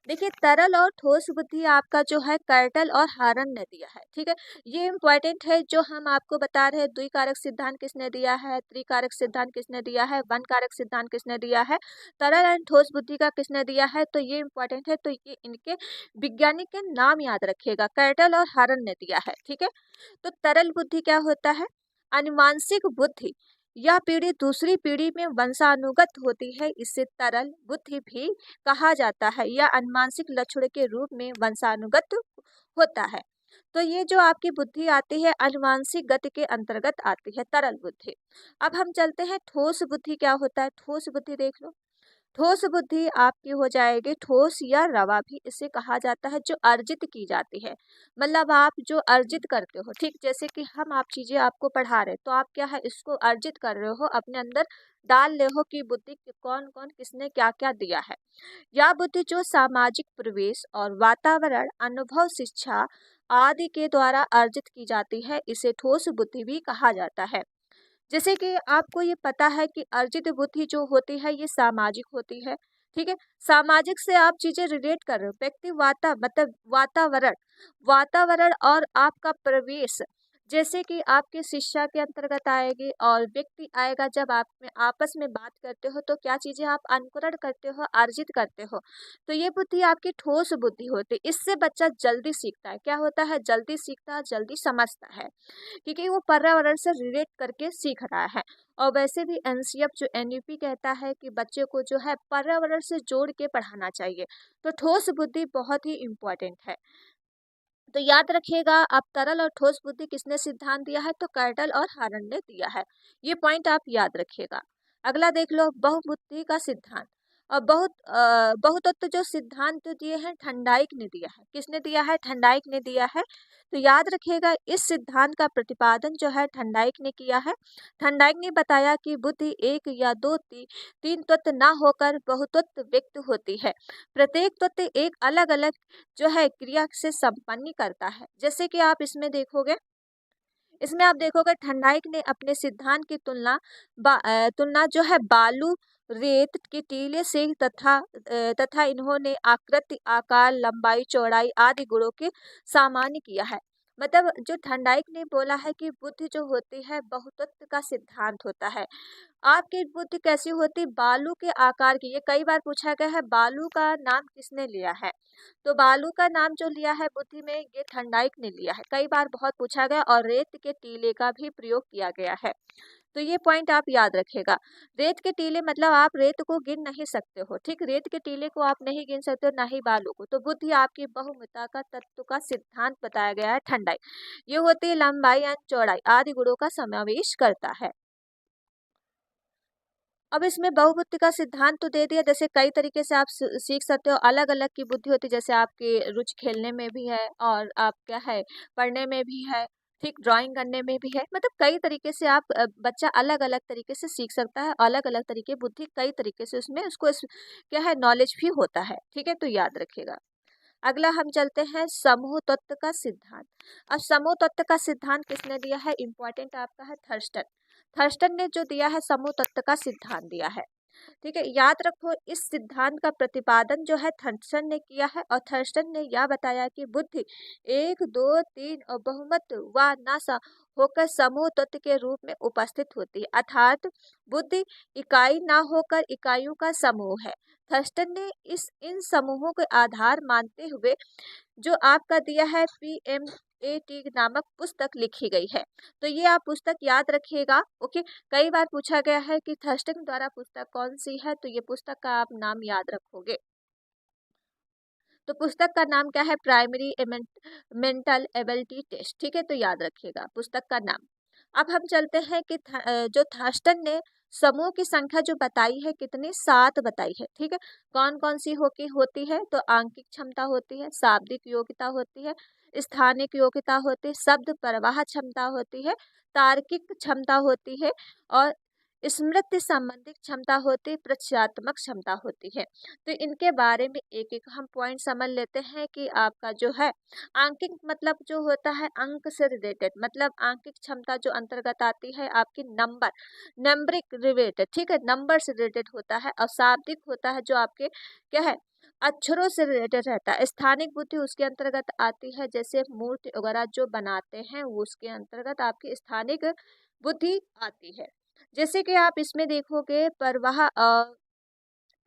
देखिए तरल और ठोस बुद्धि आपका जो है कर्टल और हारन ने दिया है, ठीक है। ये इम्पोर्टेंट है जो हम आपको बता रहे हैं। द्विकारक सिद्धांत किसने दिया है, त्रिकारक सिद्धांत किसने दिया है, वन कारक सिद्धांत किसने दिया है, तरल एंड ठोस बुद्धि का किसने दिया है, तो ये इम्पोर्टेंट है। तो ये इनके वैज्ञानिक के नाम याद रखिएगा, कर्टल और हारन ने दिया है, ठीक है। तो तरल बुद्धि क्या होता है, अनुवांशिक बुद्धि यह पीढ़ी दूसरी पीढ़ी में वंशानुगत होती है, इससे तरल बुद्धि भी कहा जाता है। यह अनुवांशिक लक्षण के रूप में वंशानुगत होता है। तो ये जो आपकी बुद्धि आती है अनुवांशिक गति के अंतर्गत आती है, तरल बुद्धि। अब हम चलते हैं ठोस बुद्धि क्या होता है। ठोस बुद्धि देख लो। ठोस बुद्धि आपकी हो जाएगी, ठोस या रवा भी इसे कहा जाता है, जो अर्जित की जाती है। मतलब आप जो अर्जित करते हो, ठीक जैसे कि हम आप चीजें आपको पढ़ा रहे तो आप क्या है इसको अर्जित कर रहे हो, अपने अंदर डाल रहे हो कि बुद्धि कौन कौन किसने क्या क्या दिया है। यह बुद्धि जो सामाजिक परिवेश और वातावरण, अनुभव, शिक्षा आदि के द्वारा अर्जित की जाती है, इसे ठोस बुद्धि भी कहा जाता है। जैसे कि आपको ये पता है कि अर्जित बुद्धि जो होती है ये सामाजिक होती है। ठीक है, सामाजिक से आप चीजें रिलेट कर रहे हो, व्यक्ति मतलब वातावरण, वातावरण और आपका प्रवेश, जैसे कि आपके शिक्षा के अंतर्गत आएगी, और व्यक्ति आएगा जब आप में आपस में बात करते हो तो क्या चीजें आप अनुकरण करते हो, अर्जित करते हो। तो ये बुद्धि आपकी ठोस बुद्धि होती है। इससे बच्चा जल्दी सीखता है। क्या होता है, जल्दी सीखता है, जल्दी समझता है, क्योंकि वो पर्यावरण से रिलेट करके सीख रहा है। और वैसे भी एनसीएफ जो एनयूपी कहता है कि बच्चे को जो है पर्यावरण से जोड़ के पढ़ाना चाहिए। तो ठोस बुद्धि बहुत ही इम्पोर्टेंट है। तो याद रखिएगा, आप तरल और ठोस बुद्धि किसने सिद्धांत दिया है, तो कर्टल और हारन ने दिया है। ये पॉइंट आप याद रखिएगा। अगला देख लो, बहुबुद्धि का सिद्धांत। और बहुतत्व जो सिद्धांत दिए हैं ठंडाइक ने दिया है। किसने दिया है, ठंडाइक ने दिया है। तो याद रखिएगा, इस सिद्धांत का प्रतिपादन जो है ठंडाइक ने किया है। ठंडाइक ने बताया कि बुद्धि एक या दो तीन तत्व ना होकर बहुतत्व व्यक्त होती है। प्रत्येक तत्व एक अलग अलग जो है क्रिया से संपन्न करता है। जैसे कि आप इसमें आप देखोगे ठंडाइक ने अपने सिद्धांत की तुलना जो है बालू, रेत के टीले से तथा इन्होंने आकृति, आकार, लंबाई, चौड़ाई आदि गुणों के सामान्य किया है। मतलब जो ठंडाइक ने बोला है कि बुद्धि जो होती है बहुतत्व का सिद्धांत होता है। आपकी बुद्धि कैसी होती, बालू के आकार की। ये कई बार पूछा गया है, बालू का नाम किसने लिया है। तो बालू का नाम जो लिया है बुद्धि में, ये ठंडाइक ने लिया है। कई बार बहुत पूछा गया। और रेत के टीले का भी प्रयोग किया गया है। तो ये पॉइंट आप याद रखेगा। रेत के टीले मतलब आप रेत को गिन नहीं सकते हो। ठीक, रेत के टीले को आप नहीं गिन सकते हो, ना ही बालू को। तो बुद्धि आपकी बहुमिता का तत्व का सिद्धांत बताया गया है ठंडाई। ये होती है लंबाई एंड चौड़ाई आदि गुणों का समावेश करता है। अब इसमें बहुबुद्धि का सिद्धांत तो दे दिया। जैसे कई तरीके से आप सीख सकते हो। अलग अलग की बुद्धि होती है, जैसे आपकी रुचि खेलने में भी है, और आप क्या है पढ़ने में भी है, ठीक, ड्राइंग करने में भी है। मतलब कई तरीके से आप बच्चा अलग अलग तरीके से सीख सकता है। अलग अलग तरीके बुद्धि कई तरीके से उसमें उसको क्या है नॉलेज भी होता है। ठीक है, तो याद रखिएगा। अगला हम चलते हैं समूह तत्व का सिद्धांत। अब समूह तत्व का सिद्धांत किसने दिया है, इंपॉर्टेंट आपका है थर्स्टन। थर्स्टन ने जो दिया है समूह तत्व का सिद्धांत दिया है। ठीक है, याद रखो, इस सिद्धांत का प्रतिपादन जो है थर्स्टन ने किया है। और थर्स्टन ने यह बताया कि बुद्धि एक, दो, तीन और बहुमत व नासा होकर समूह तत्व के रूप में उपस्थित होती है। अर्थात बुद्धि इकाई ना होकर इकाइयों का समूह है। थर्स्टन ने इन समूहों के आधार मानते हुए जो आपका दिया है PMAT नामक पुस्तक लिखी गई है। तो ये आप पुस्तक याद रखिएगा। ओके, कई बार पूछा गया है कि थर्स्टन द्वारा पुस्तक कौन सी है, तो ये पुस्तक का आप नाम याद रखोगे। तो पुस्तक का नाम क्या है, प्राइमरी मेंटल एबिलिटी टेस्ट। ठीक है, तो याद रखिएगा पुस्तक का नाम। अब हम चलते हैं कि जो थर्स्टन ने समूह की संख्या जो बताई है कितनी, 7 बताई है। ठीक है, कौन कौन सी होती है, तो आंकिक क्षमता होती है, शाब्दिक योग्यता होती है, स्थानिक योग्यता होती है, शब्द प्रवाह क्षमता होती है, तार्किक क्षमता होती है, और स्मृति संबंधित क्षमता होती है, प्रत्यात्मक क्षमता होती है। तो इनके बारे में एक एक हम पॉइंट समझ लेते हैं कि आपका जो है आंकिक मतलब जो होता है अंक से रिलेटेड, मतलब आंकिक क्षमता जो अंतर्गत आती है आपकी नंबरिक रिलेटेड। ठीक है, नंबर से रिलेटेड होता है। और शाब्दिक होता है जो आपके क्या है अक्षरों से रिलेटेड रहता है। स्थानिक बुद्धि उसके अंतर्गत आती है, जैसे मूर्ति वगैरह जो बनाते हैं वो उसके अंतर्गत आपकी स्थानिक बुद्धि आती है। जैसे कि आप इसमें देखोगे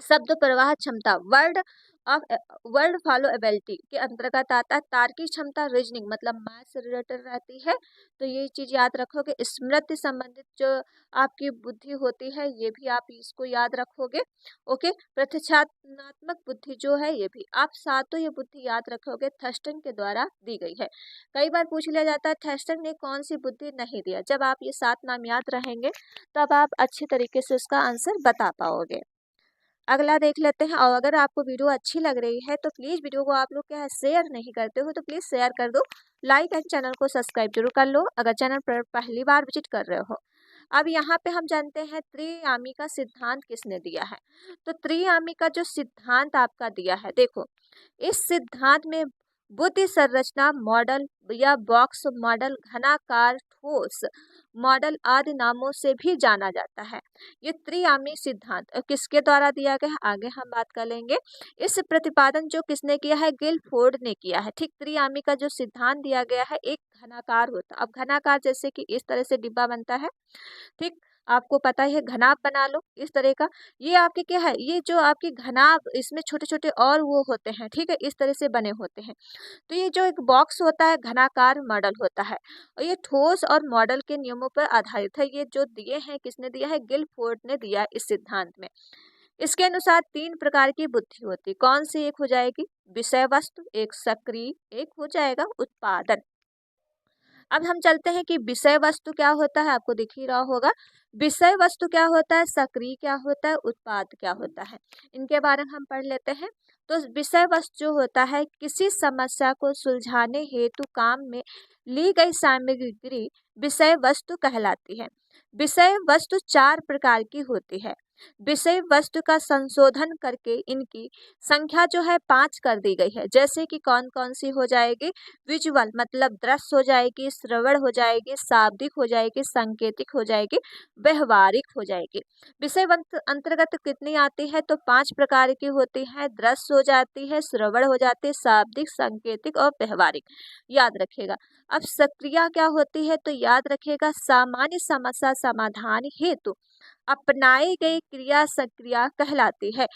शब्द प्रवाह क्षमता, वर्ड ऑफ वर्ड फॉलोएबिलिटी के अंतर्गत आता है। तार्किक क्षमता रीजनिंग मतलब मैथ से रिलेटेड रहती है, तो ये चीज़ याद रखोगे। स्मृति संबंधित जो आपकी बुद्धि होती है ये भी आप इसको याद रखोगे। ओके, प्रतीक्षात्मक बुद्धि जो है ये भी आप सातों ये बुद्धि याद रखोगे, थर्स्टन के द्वारा दी गई है। कई बार पूछ लिया जाता है थर्स्टन ने कौन सी बुद्धि नहीं दिया। जब आप ये 7 नाम याद रहेंगे तब आप अच्छी तरीके से इसका आंसर बता पाओगे। अगला देख लेते हैं। और अगर आपको वीडियो अच्छी लग रही है तो प्लीज़ वीडियो को आप लोग क्या है शेयर नहीं करते हो तो प्लीज़ शेयर कर दो, लाइक एंड चैनल को सब्सक्राइब जरूर कर लो अगर चैनल पर पहली बार विजिट कर रहे हो। अब यहाँ पे हम जानते हैं त्रियामी का सिद्धांत किसने दिया है। तो त्रियामी का जो सिद्धांत आपका दिया है, देखो इस सिद्धांत में बुद्धि संरचना मॉडल या बॉक्स मॉडल, घनाकार, ठोस मॉडल आदि नामों से भी जाना जाता है। ये त्रियामी सिद्धांत किसके द्वारा दिया गया है आगे हम बात कर लेंगे। इस प्रतिपादन जो किसने किया है, गिलफोर्ड ने किया है। ठीक, त्रियामी का जो सिद्धांत दिया गया है एक घनाकार होता। अब घनाकार जैसे कि इस तरह से डिब्बा बनता है, ठीक, आपको पता है घनाभ बना लो इस तरह का। ये आपके क्या है, ये जो आपके घनाभ इसमें छोटे छोटे और वो होते हैं, ठीक है, इस तरह से बने होते हैं। तो ये जो एक बॉक्स होता है घनाकार मॉडल होता है और ये ठोस और मॉडल के नियमों पर आधारित है। ये जो दिए हैं किसने दिया है, गिलफोर्ड ने दिया है इस सिद्धांत में। इसके अनुसार 3 प्रकार की बुद्धि होती है। कौन सी एक हो जाएगी, विषय वस्तु, एक सक्रिय, एक हो जाएगा उत्पादन। अब हम चलते हैं कि विषय वस्तु क्या होता है, आपको दिख ही रहा होगा। विषय वस्तु क्या होता है, सक्रिय क्या होता है, उत्पाद क्या होता है, इनके बारे में हम पढ़ लेते हैं। तो विषय वस्तु जो होता है किसी समस्या को सुलझाने हेतु काम में ली गई सामग्री विषय वस्तु कहलाती है। विषय वस्तु 4 प्रकार की होती है। विषय वस्तु का संशोधन करके इनकी संख्या जो है 5 कर दी गई है। जैसे कि कौन कौन सी हो जाएगी, विजुअल मतलब दृश्य हो जाएगी, श्रवण हो जाएगी, शाब्दिक हो जाएगी, सांकेतिक हो जाएगी, व्यवहारिक हो जाएगी। विषय वस्तु अंतर्गत कितनी आती है, तो 5 प्रकार की होती है। दृश्य हो जाती है, श्रवण हो जाती है, शाब्दिक, सांकेतिक और व्यवहारिक, याद रखिएगा। अब सक्रिया क्या होती है, तो याद रखिएगा सामान्य समस्या समाधान हेतु अपनाई गई क्रिया सक्रिया कहलाती है।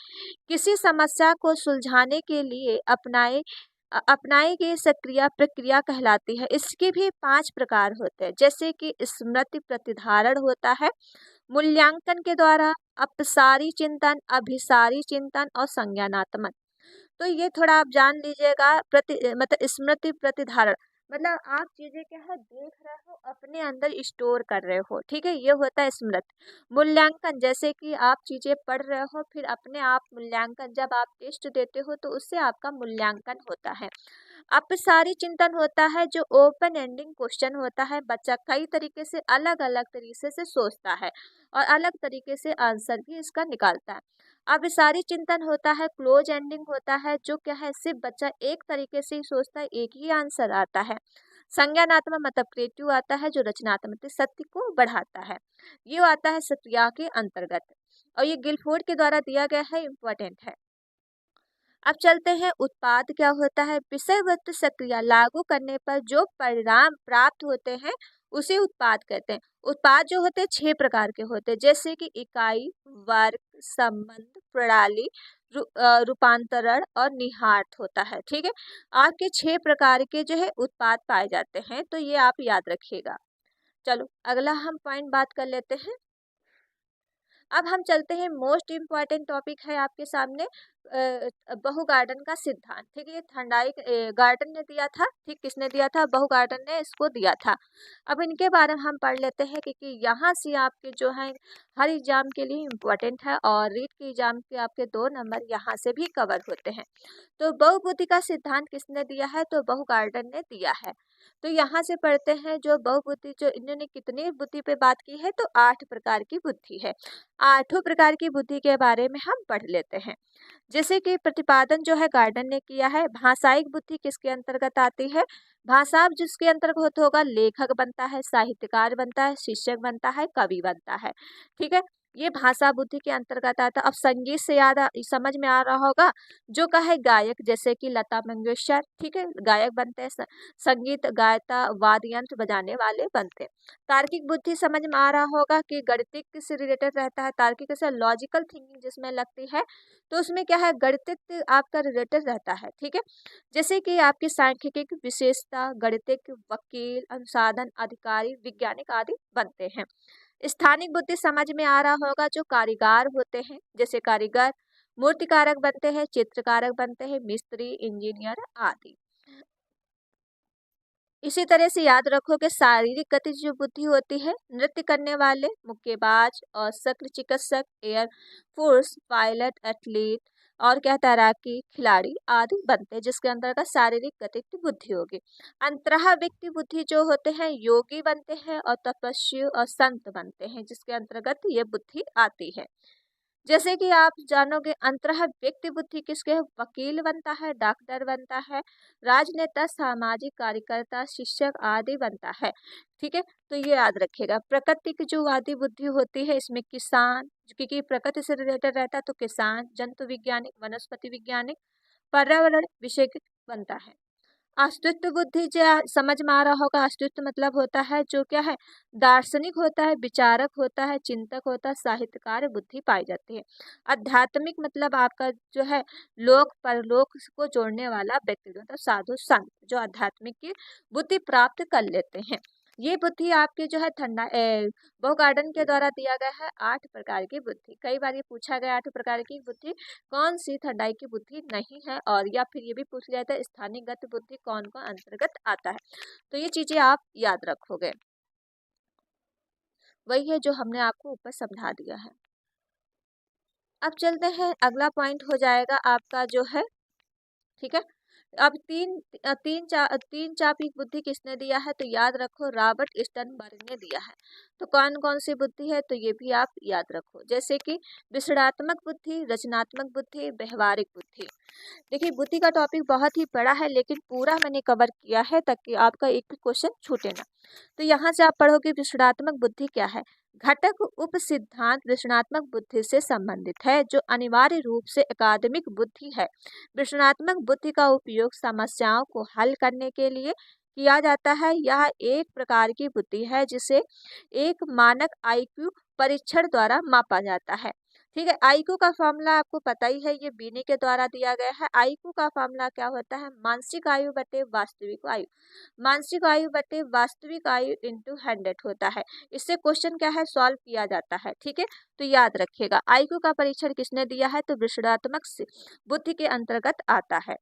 किसी समस्या को सुलझाने के लिए अपनाई गई सक्रिया प्रक्रिया कहलाती है। इसके भी 5 प्रकार होते हैं, जैसे कि स्मृति प्रतिधारण होता है, मूल्यांकन के द्वारा, अपसारी चिंतन, अभिसारी चिंतन और संज्ञानात्मक। तो ये थोड़ा आप जान लीजिएगा। मतलब स्मृति प्रतिधारण मतलब आप चीजें क्या है देख रहे हो, अपने अंदर स्टोर कर रहे हो, ठीक है, ये होता है स्मृति। मूल्यांकन जैसे कि आप चीजें पढ़ रहे हो फिर अपने आप मूल्यांकन, जब आप टेस्ट देते हो तो उससे आपका मूल्यांकन होता है। अपसारी चिंतन होता है जो ओपन एंडिंग क्वेश्चन होता है, बच्चा कई तरीके से अलग अलग तरीके से सोचता है और अलग तरीके से आंसर भी इसका निकालता है। अभिसारी चिंतन होता है क्लोज एंडिंग होता है, जो क्या है सिर्फ बच्चा एक तरीके से ही सोचता है, एक ही आंसर आता है। संज्ञानात्मक मतलब क्रिएटिव आता है जो रचनात्मक सत्य को बढ़ाता है, ये आता है सक्रिया के अंतर्गत और ये गिलफोर्ड के द्वारा दिया गया है, इम्पोर्टेंट है। अब चलते हैं उत्पाद क्या होता है। विषय वस्तु सक्रिया लागू करने पर जो परिणाम प्राप्त होते हैं उसे उत्पाद कहते हैं। उत्पाद जो होते हैं 6 प्रकार के होते हैं, जैसे कि इकाई, वर्ग, संबंध, प्रणाली, रूपांतरण और निहितार्थ होता है, ठीक है। आपके 6 प्रकार के जो है उत्पाद पाए जाते हैं, तो ये आप याद रखिएगा। चलो अगला हम पॉइंट बात कर लेते हैं। अब हम चलते हैं, मोस्ट इम्पॉर्टेंट टॉपिक है आपके सामने बहु गार्डन का सिद्धांत, ठीक है। ये थर्नडाइक गार्डन ने दिया था, ठीक, किसने दिया था, बहु गार्डन ने इसको दिया था। अब इनके बारे में हम पढ़ लेते हैं क्योंकि यहाँ से आपके जो है हर एग्जाम के लिए इम्पोर्टेंट है और रीट के एग्जाम के आपके 2 नंबर यहाँ से भी कवर होते हैं। तो बहुबुद्धि का सिद्धांत किसने दिया है, तो बहु गार्डन ने दिया है। तो यहाँ से पढ़ते हैं जो बहुबुद्धि, जो इन्होंने कितनी बुद्धि पे बात की है, तो 8 प्रकार की बुद्धि है। 8 प्रकार की बुद्धि के बारे में हम पढ़ लेते हैं। जैसे कि प्रतिपादन जो है गार्डन ने किया है। भाषाई बुद्धि किसके अंतर्गत आती है, भाषा जिसके अंतर्गत होगा लेखक बनता है, साहित्यकार बनता है, शिक्षक बनता है, कवि बनता है, ठीक है। ये भाषा बुद्धि के अंतर्गत आता है। अब संगीत से समझ में आ रहा होगा, जो का है गायक, जैसे कि लता मंगेशकर, ठीक है, गायक बनते हैं, संगीत गायता वाद्य यंत्र बजाने वाले बनते हैं। तार्किक बुद्धि समझ में आ रहा होगा कि गणितिक से रिलेटेड रहता है, तार्किक से लॉजिकल थिंकिंग जिसमें लगती है, तो उसमें क्या है, गणितिक आपका रिलेटेड रहता है, ठीक है। जैसे कि आपकी सांख्यिकी विशेषता, गणितिक, वकील, अनुसंधान अधिकारी, वैज्ञानिक आदि बनते हैं। स्थानिक बुद्धि समझ में आ रहा होगा, जो कारीगर होते हैं, जैसे कारीगर मूर्तिकारक बनते हैं, चित्रकारक बनते हैं, मिस्त्री, इंजीनियर आदि। इसी तरह से याद रखो कि शारीरिक गतिज जो बुद्धि होती है, नृत्य करने वाले, मुक्केबाज और शल्य चिकित्सक, एयर फोर्स पायलट, एथलीट और क्या तैराकी खिलाड़ी आदि बनते हैं, जिसके अंतर्गत शारीरिक गतिज बुद्धि होगी। अंतरह व्यक्ति बुद्धि जो होते हैं, योगी बनते हैं और तपस्वी और संत बनते हैं, जिसके अंतर्गत ये बुद्धि आती है। जैसे कि आप जानोगे, अंतरह व्यक्ति बुद्धि किसके है, वकील बनता है, डॉक्टर बनता है, राजनेता, सामाजिक कार्यकर्ता, शिक्षक आदि बनता है, ठीक है। तो ये याद रखिएगा। प्रकृति की जो वादी बुद्धि होती है, इसमें किसान, क्योंकि प्रकृति से रिलेटेड रहता है, तो किसान, जंतु वैज्ञानिक, वनस्पति वैज्ञानिक, पर्यावरण विषयक बनता है। अस्तित्व बुद्धि जो समझ में आ रहा होगा, अस्तित्व मतलब होता है जो क्या है, दार्शनिक होता है, विचारक होता है, चिंतक होता है, साहित्यकार बुद्धि पाई जाती है। आध्यात्मिक मतलब आपका जो है, लोक परलोक को जोड़ने वाला व्यक्ति, मतलब साधु संत, जो आध्यात्मिक की बुद्धि प्राप्त कर लेते हैं। ये बुद्धि आपके जो है बहु गार्डन के द्वारा दिया गया है 8 प्रकार की बुद्धि। कई बार ये पूछा गया 8 प्रकार की बुद्धि कौन सी ठंडाई की बुद्धि नहीं है, और या फिर ये भी पूछ लिया था स्थानीयगत बुद्धि कौन कौन अंतर्गत आता है। तो ये चीजें आप याद रखोगे, वही है जो हमने आपको ऊपर समझा दिया है। अब चलते हैं, अगला पॉइंट हो जाएगा आपका जो है, ठीक है। अब तीन चापिक बुद्धि किसने दिया है, तो याद रखो रॉबर्ट स्टर्नबर्ग ने दिया है। तो कौन कौन सी बुद्धि है, तो ये भी आप याद रखो, जैसे कि विश्लेषणात्मक बुद्धि, रचनात्मक बुद्धि, व्यवहारिक बुद्धि। देखिए, बुद्धि का टॉपिक बहुत ही बड़ा है, लेकिन पूरा मैंने कवर किया है ताकि आपका एक भी क्वेश्चन छूटे ना। तो यहाँ से आप पढ़ोगे विश्लेषणात्मक बुद्धि क्या है। घटक उप सिद्धांत विश्लेषणात्मक बुद्धि से संबंधित है, जो अनिवार्य रूप से अकादमिक बुद्धि है। विश्लेषणात्मक बुद्धि का उपयोग समस्याओं को हल करने के लिए किया जाता है। यह एक प्रकार की बुद्धि है जिसे एक मानक आईक्यू परीक्षण द्वारा मापा जाता है, ठीक है। आईक्यू का फॉर्मूला आपको पता ही है, ये बीने के द्वारा दिया गया है। आईक्यू का फॉर्मूला क्या होता है, मानसिक आयु बटे वास्तविक आयु, मानसिक आयु बटे वास्तविक आयु इंटू 100 होता है। इससे क्वेश्चन क्या है, सॉल्व किया जाता है, ठीक है। तो याद रखिएगा, आईक्यू का परीक्षण किसने दिया है, तो विश्लेषणात्मक बुद्धि के अंतर्गत आता है।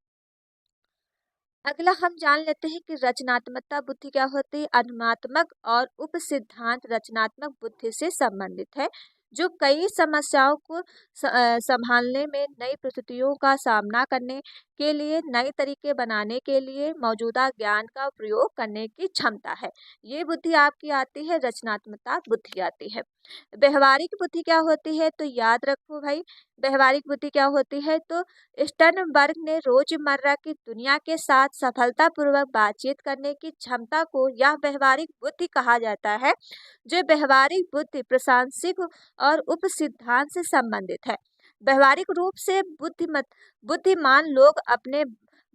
अगला हम जान लेते हैं कि रचनात्मकता बुद्धि क्या होती है। अनुमानात्मक और उप सिद्धांत रचनात्मक बुद्धि से संबंधित है, जो कई समस्याओं को संभालने में, नई परिस्थितियों का सामना करने के लिए, नए तरीके बनाने के लिए मौजूदा ज्ञान का प्रयोग करने की क्षमता है। ये बुद्धि आपकी आती है, रचनात्मकता बुद्धि आती है। व्यवहारिक बुद्धि क्या होती है, तो याद रखो भाई, व्यवहारिक बुद्धि क्या होती है, तो स्टर्नबर्ग ने रोजमर्रा की दुनिया के साथ सफलतापूर्वक बातचीत करने की क्षमता को यह व्यवहारिक बुद्धि कहा जाता है। जो व्यवहारिक बुद्धि प्रासंगिक और उप सिद्धांत से संबंधित है। व्यवहारिक रूप से बुद्धिमान लोग अपने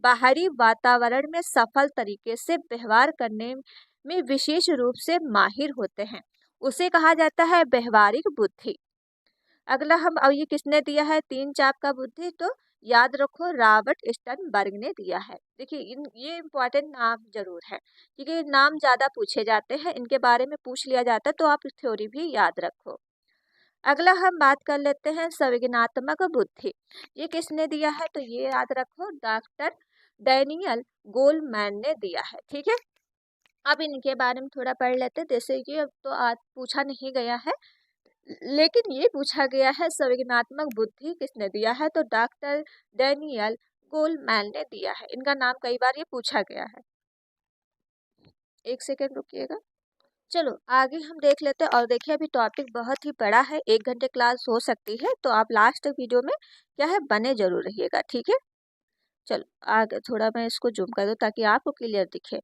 बाहरी वातावरण में सफल तरीके से व्यवहार करने में विशेष रूप से माहिर होते हैं, उसे कहा जाता है व्यवहारिक बुद्धि। अगला हम, अब ये किसने दिया है, 3 चाप का बुद्धि, तो याद रखो रॉबर्ट स्टर्नबर्ग ने दिया है। देखिए, ये इम्पोर्टेंट नाम जरूर है, क्योंकि नाम ज्यादा पूछे जाते हैं, इनके बारे में पूछ लिया जाता है, तो आप थ्योरी भी याद रखो। अगला हम बात कर लेते हैं संवेदनात्मक बुद्धि। ये किसने दिया है, तो ये याद रखो डॉक्टर डैनियल गोलमैन ने दिया है, ठीक है। अब इनके बारे में थोड़ा पढ़ लेते हैं। जैसे कि अब तो आज पूछा नहीं गया है, लेकिन ये पूछा गया है संवेदनात्मक बुद्धि किसने दिया है, तो डॉक्टर डैनियल गोलमैन ने दिया है। इनका नाम कई बार ये पूछा गया है। एक सेकेंड रुकिएगा। चलो आगे हम देख लेते हैं। और देखिए, अभी टॉपिक बहुत ही बड़ा है, 1 घंटे क्लास हो सकती है, तो आप लास्ट वीडियो में क्या है, बने जरूर रहिएगा, ठीक है। चलो आगे थोड़ा मैं इसको जूम कर दूं ताकि आपको क्लियर दिखे।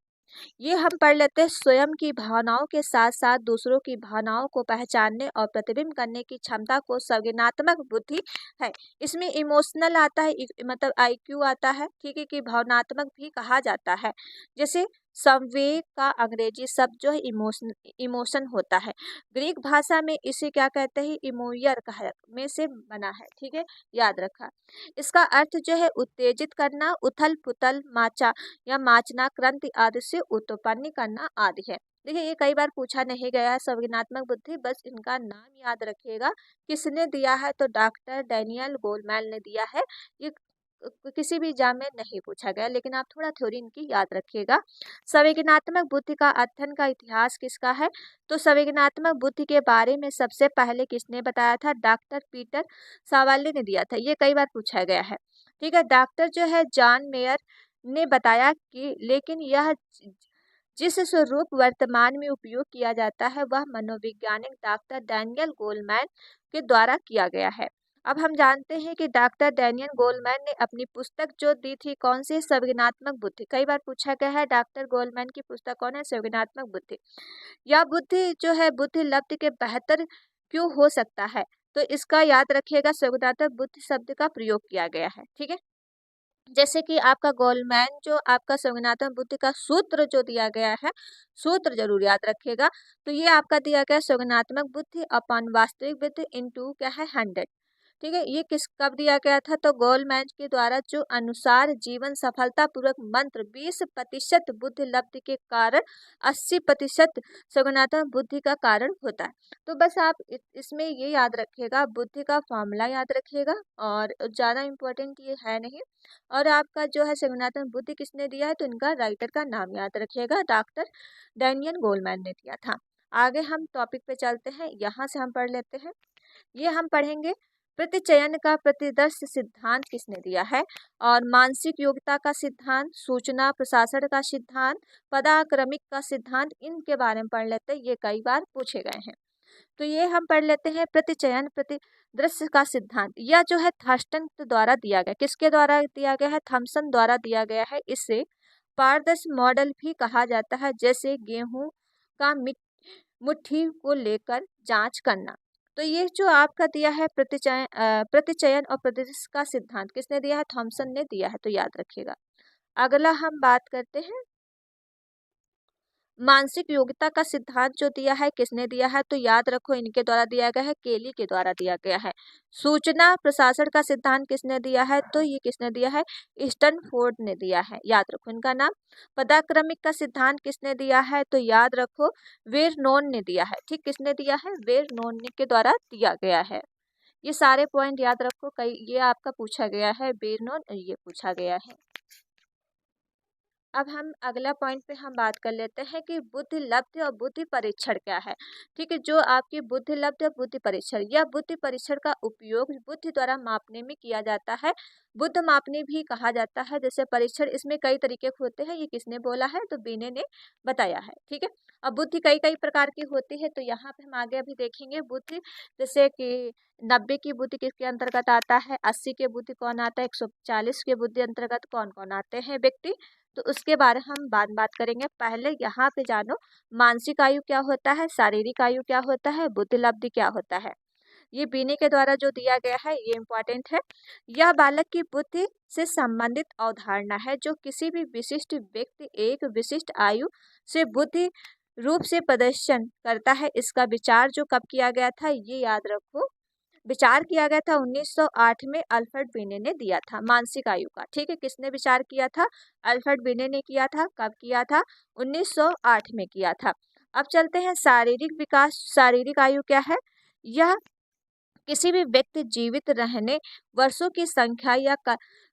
ये हम पढ़ लेते हैं, स्वयं की भावनाओं के साथ साथ दूसरों की भावनाओं को पहचानने और प्रतिबिंब करने की क्षमता को संज्ञानात्मक बुद्धि है। इसमें इमोशनल आता है, मतलब आईक्यू आता है, ठीक है, कि भावनात्मक भी कहा जाता है। जैसे संवेग का अंग्रेजी शब्द जो है इमोशन इमोशन होता है। ग्रीक भाषा में इसे क्या कहते हैं, इमोयर कहा में से बना है, ठीक है, याद रखा। इसका अर्थ जो है उत्तेजित करना, उथल पुथल, माचा या माचना, क्रांति आदि से उत्पन्न करना आदि है। देखिए ये कई बार पूछा नहीं गया है संज्ञानात्मक बुद्धि, बस इनका नाम याद रखिएगा। किसने दिया है, तो डॉक्टर डैनियल गोलमैन ने दिया है। ये किसी भी एग्जाम में नहीं पूछा गया, लेकिन आप थोड़ा थ्योरी इनकी याद रखिएगा। संवेदनात्मक बुद्धि का अध्ययन का इतिहास किसका है, तो संवेदनात्मक बुद्धि के बारे में सबसे पहले किसने बताया था, डॉक्टर पीटर सावाले ने दिया था। ये कई बार पूछा गया है, ठीक है। डॉक्टर जो है जॉन मेयर ने बताया कि, लेकिन यह जिस स्वरूप वर्तमान में उपयोग किया जाता है वह मनोवैज्ञानिक डॉक्टर डैनियल गोलमैन के द्वारा किया गया है। अब हम जानते हैं कि डॉक्टर डैनियल गोलमैन ने अपनी पुस्तक जो दी थी कौन सी, संज्ञानात्मक बुद्धि। कई बार पूछा गया है डॉक्टर गोलमैन की पुस्तक कौन है, संज्ञानात्मक बुद्धि। यह बुद्धि जो है बुद्धि लब्धि के बेहतर क्यों हो सकता है, तो इसका याद रखिएगा, संज्ञानात्मक बुद्धि शब्द का प्रयोग किया गया है, ठीक है। जैसे कि आपका गोलमैन जो आपका संज्ञानात्मक बुद्धि का सूत्र जो दिया गया है, सूत्र जरूर याद रखिएगा। तो ये आपका दिया गया संज्ञानात्मक बुद्धि अपन वास्तविक बुद्धि इनटू क्या है 100, ठीक है। ये किस कब दिया गया था, तो गोलमैन के द्वारा जो अनुसार जीवन सफलतापूर्वक मंत्र 20% बुद्धि लब्धि के कारण 80% संज्ञानात्मक बुद्धि का कारण होता है। तो बस आप इसमें ये याद रखिएगा, बुद्धि का फॉर्मूला याद रखिएगा, और ज़्यादा इम्पोर्टेंट ये है नहीं। और आपका जो है संज्ञानात्मक बुद्धि किसने दिया है, तो इनका राइटर का नाम याद रखिएगा, डॉक्टर डैनियल गोलमैन ने दिया था। आगे हम टॉपिक पे चलते हैं, यहाँ से हम पढ़ लेते हैं। ये हम पढ़ेंगे प्रतिचयन का प्रतिदर्श सिद्धांत किसने दिया है, और मानसिक योग्यता का सिद्धांत, सूचना प्रशासन का सिद्धांत, पदाक्रमिक का सिद्धांत, इनके बारे में पढ़ लेते हैं, ये कई बार पूछे गए हैं। तो ये हम पढ़ लेते हैं प्रतिचयन प्रतिदृश्य का सिद्धांत। यह जो है थर्स्टन द्वारा दिया गया, किसके द्वारा दिया गया है, थॉमसन द्वारा दिया गया है। इसे पारदर्शी मॉडल भी कहा जाता है, जैसे गेहूं का मुट्ठी को लेकर जांच करना। तो ये जो आपका दिया है प्रतिचयन और प्रतिदृश्य का सिद्धांत किसने दिया है, थॉमसन ने दिया है, तो याद रखिएगा। अगला हम बात करते हैं मानसिक योग्यता का सिद्धांत जो दिया है किसने दिया है, तो याद रखो इनके द्वारा दिया गया है, केली के द्वारा दिया गया है। सूचना प्रशासन का सिद्धांत किसने दिया है, तो ये किसने दिया है, स्टैनफोर्ड ने दिया है, याद रखो इनका नाम। पदाक्रमिक का सिद्धांत किसने दिया है, तो याद रखो वेरनोन ने दिया है, ठीक, किसने दिया है, वेरनोन के द्वारा दिया गया है। ये सारे पॉइंट याद रखो, कई ये आपका पूछा गया है, वेरनोन ये पूछा गया है। अब हम अगला पॉइंट पे हम बात कर लेते हैं कि बुद्धि लब्धि और बुद्धि परीक्षण क्या है, ठीक है। जो आपकी बुद्धि लब्धि और बुद्धि परीक्षण, यह बुद्धि परीक्षण का उपयोग बुद्धि द्वारा मापने में किया जाता है, बुद्ध मापने भी कहा जाता है। जैसे परीक्षण इसमें कई तरीके के होते हैं, ये किसने बोला है, तो बीने ने बताया है, ठीक है। अब बुद्धि कई कई प्रकार की होती है, तो यहाँ पे हम आगे अभी देखेंगे बुद्धि, जैसे कि 90 की बुद्धि किसके अंतर्गत आता है, 80 के बुद्धि कौन आता है, 140 के बुद्धि अंतर्गत कौन कौन आते हैं व्यक्ति, तो उसके बारे में हम बात करेंगे। पहले यहाँ पे जानो मानसिक आयु क्या होता है, शारीरिक आयु क्या होता है, बुद्धि लब्धि क्या होता है। ये बीने के द्वारा जो दिया गया है ये इम्पोर्टेंट है। यह बालक की बुद्धि से संबंधित अवधारणा है जो किसी भी विशिष्ट व्यक्ति एक विशिष्ट आयु से बुद्धि रूप से प्रदर्शन करता है। इसका विचार जो कब किया गया था, ये याद रखो, विचार किया गया था 1908 में, अल्फ्रेड बिने ने दिया था मानसिक आयु का, ठीक है। किसने विचार किया था, अल्फ्रेड बिने ने किया था, कब किया था, 1908 में किया था। अब चलते हैं शारीरिक विकास, शारीरिक आयु क्या है, यह किसी भी व्यक्ति जीवित रहने वर्षों की संख्या या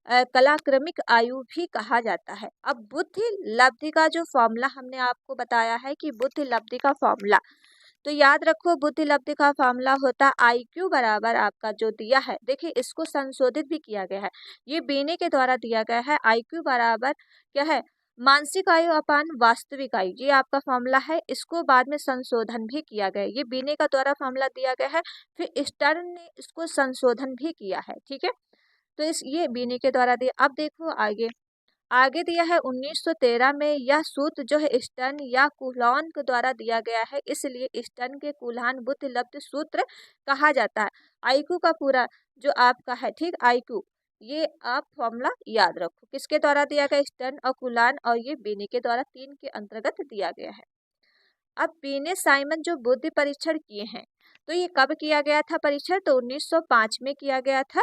कलाक्रमिक आयु भी कहा जाता है। अब बुद्धि लब्धि का जो फॉर्मूला हमने आपको बताया है कि बुद्धि लब्धि का फॉर्मूला, तो याद रखो बुद्धि लब्धि का फॉर्मूला होता है IQ बराबर आपका जो दिया है, देखिए इसको संशोधित भी किया गया है, ये बीने के द्वारा दिया गया है। IQ बराबर क्या है, मानसिक आयु अपान वास्तविक आयु, ये आपका फॉर्मूला है। इसको बाद में संशोधन भी किया गया है, ये बीने का द्वारा फॉर्मूला दिया गया है, फिर स्टर्न ने इसको संशोधन भी किया है, ठीक है। तो इस ये बीने के द्वारा दिया। अब देखो आगे आगे दिया है 1913 में यह सूत्र जो है स्टर्न या कूलॉन के द्वारा दिया गया है, इसलिए स्टर्न के कूलॉन बुद्धिलब्ध सूत्र कहा जाता है। आईक्यू का पूरा जो आपका है, ठीक, आईक्यू, ये आप फॉर्मूला याद रखो, किसके द्वारा दिया गया, स्टर्न और कूलॉन, और ये बीने के द्वारा 3 के अंतर्गत दिया गया है। अब बीने साइमन जो बुद्धि परीक्षण किए हैं, तो ये कब किया गया था परीक्षण, तो 1905 में किया गया था।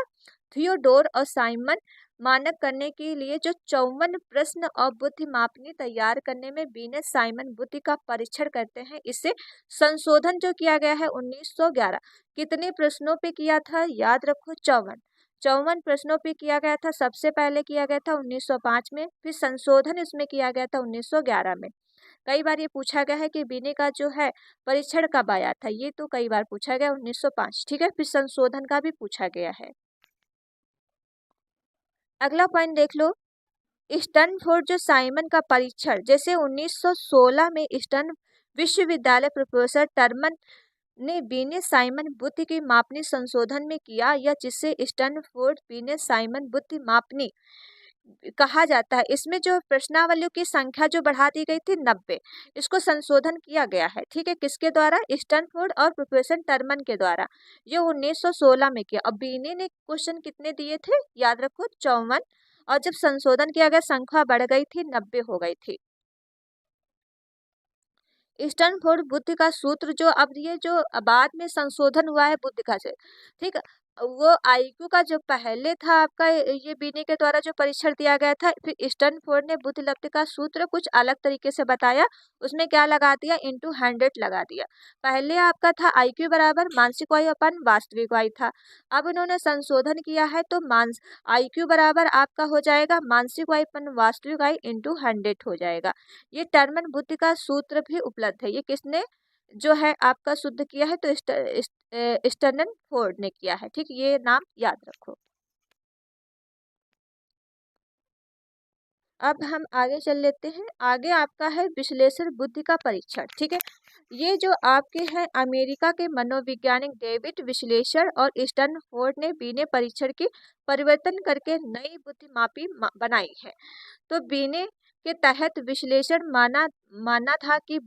थियोडोर और साइमन मानक करने के लिए जो 54 प्रश्न और बुद्धि मापनी तैयार करने में बीने साइमन बुद्धि का परीक्षण करते हैं, इसे संशोधन जो किया गया है 1911। कितने प्रश्नों पे किया था, याद रखो, 54। 54 प्रश्नों पे किया गया था। सबसे पहले किया गया था 1905 में, फिर संशोधन इसमें किया गया था 1911 में। कई बार ये पूछा गया है कि बीने का जो है परीक्षण कब आया था, ये तो कई बार पूछा गया 1905, ठीक है। फिर संशोधन का भी पूछा गया है। अगला पॉइंट देख लो, स्टैनफोर्ड जो साइमन का परीक्षण, जैसे 1916 में स्टैन विश्वविद्यालय प्रोफेसर टर्मन ने बीने साइमन बुद्धि की मापनी संशोधन में किया, या जिसे स्टैनफोर्ड बीने साइमन बुद्धि मापनी कहा जाता है। इसमें जो प्रश्नावलियों की संख्या जो बढ़ा दी गई थी 90, इसको संशोधन किया गया है, ठीक है, किसके द्वारा, स्टैनफोर्ड और प्रोफेसर टर्मन के द्वारा। ये 1916 में किया। अब बीने ने क्वेश्चन कितने दिए थे, याद रखो, 54, और जब संशोधन किया गया संख्या बढ़ गई थी, 90 हो गई थी। स्टैनफोर्ड बुद्धि का सूत्र जो अब ये जो बाद में संशोधन हुआ है बुद्धि का से, ठीक, वो आईक्यू का जो पहले था आपका, ये बीने के द्वारा जो परीक्षण दिया गया था, फिर स्टैनफोर्ड ने बुद्धिलब्धि का सूत्र कुछ अलग तरीके से बताया। उसमें क्या लगा दिया, इंटू 100 लगा दिया। पहले आपका था आईक्यू बराबर मानसिक आयु अपन वास्तविक आयु था। अब उन्होंने संशोधन किया है, तो आईक्यू बराबर आपका हो जाएगा मानसिक आयु अपन वास्तविक आयु इंटू 100 हो जाएगा। ये टर्मन बुद्धि का सूत्र भी उपलब्ध है। ये किसने जो है आपका शुद्ध किया है, तो स्टर्नफोर्ड ने किया है, ठीक, ये नाम याद रखो। अब हम आगे चल लेते हैं। आगे आपका है विश्लेषण बुद्धि का परीक्षण, ठीक है। ये जो आपके हैं अमेरिका के मनोवैज्ञानिक डेविड विश्लेषण और स्टर्नफोर्ड ने बीने परीक्षण की परिवर्तन करके नई बुद्धि मापी बनाई है। तो बीने के तहत विश्लेषण माना था कि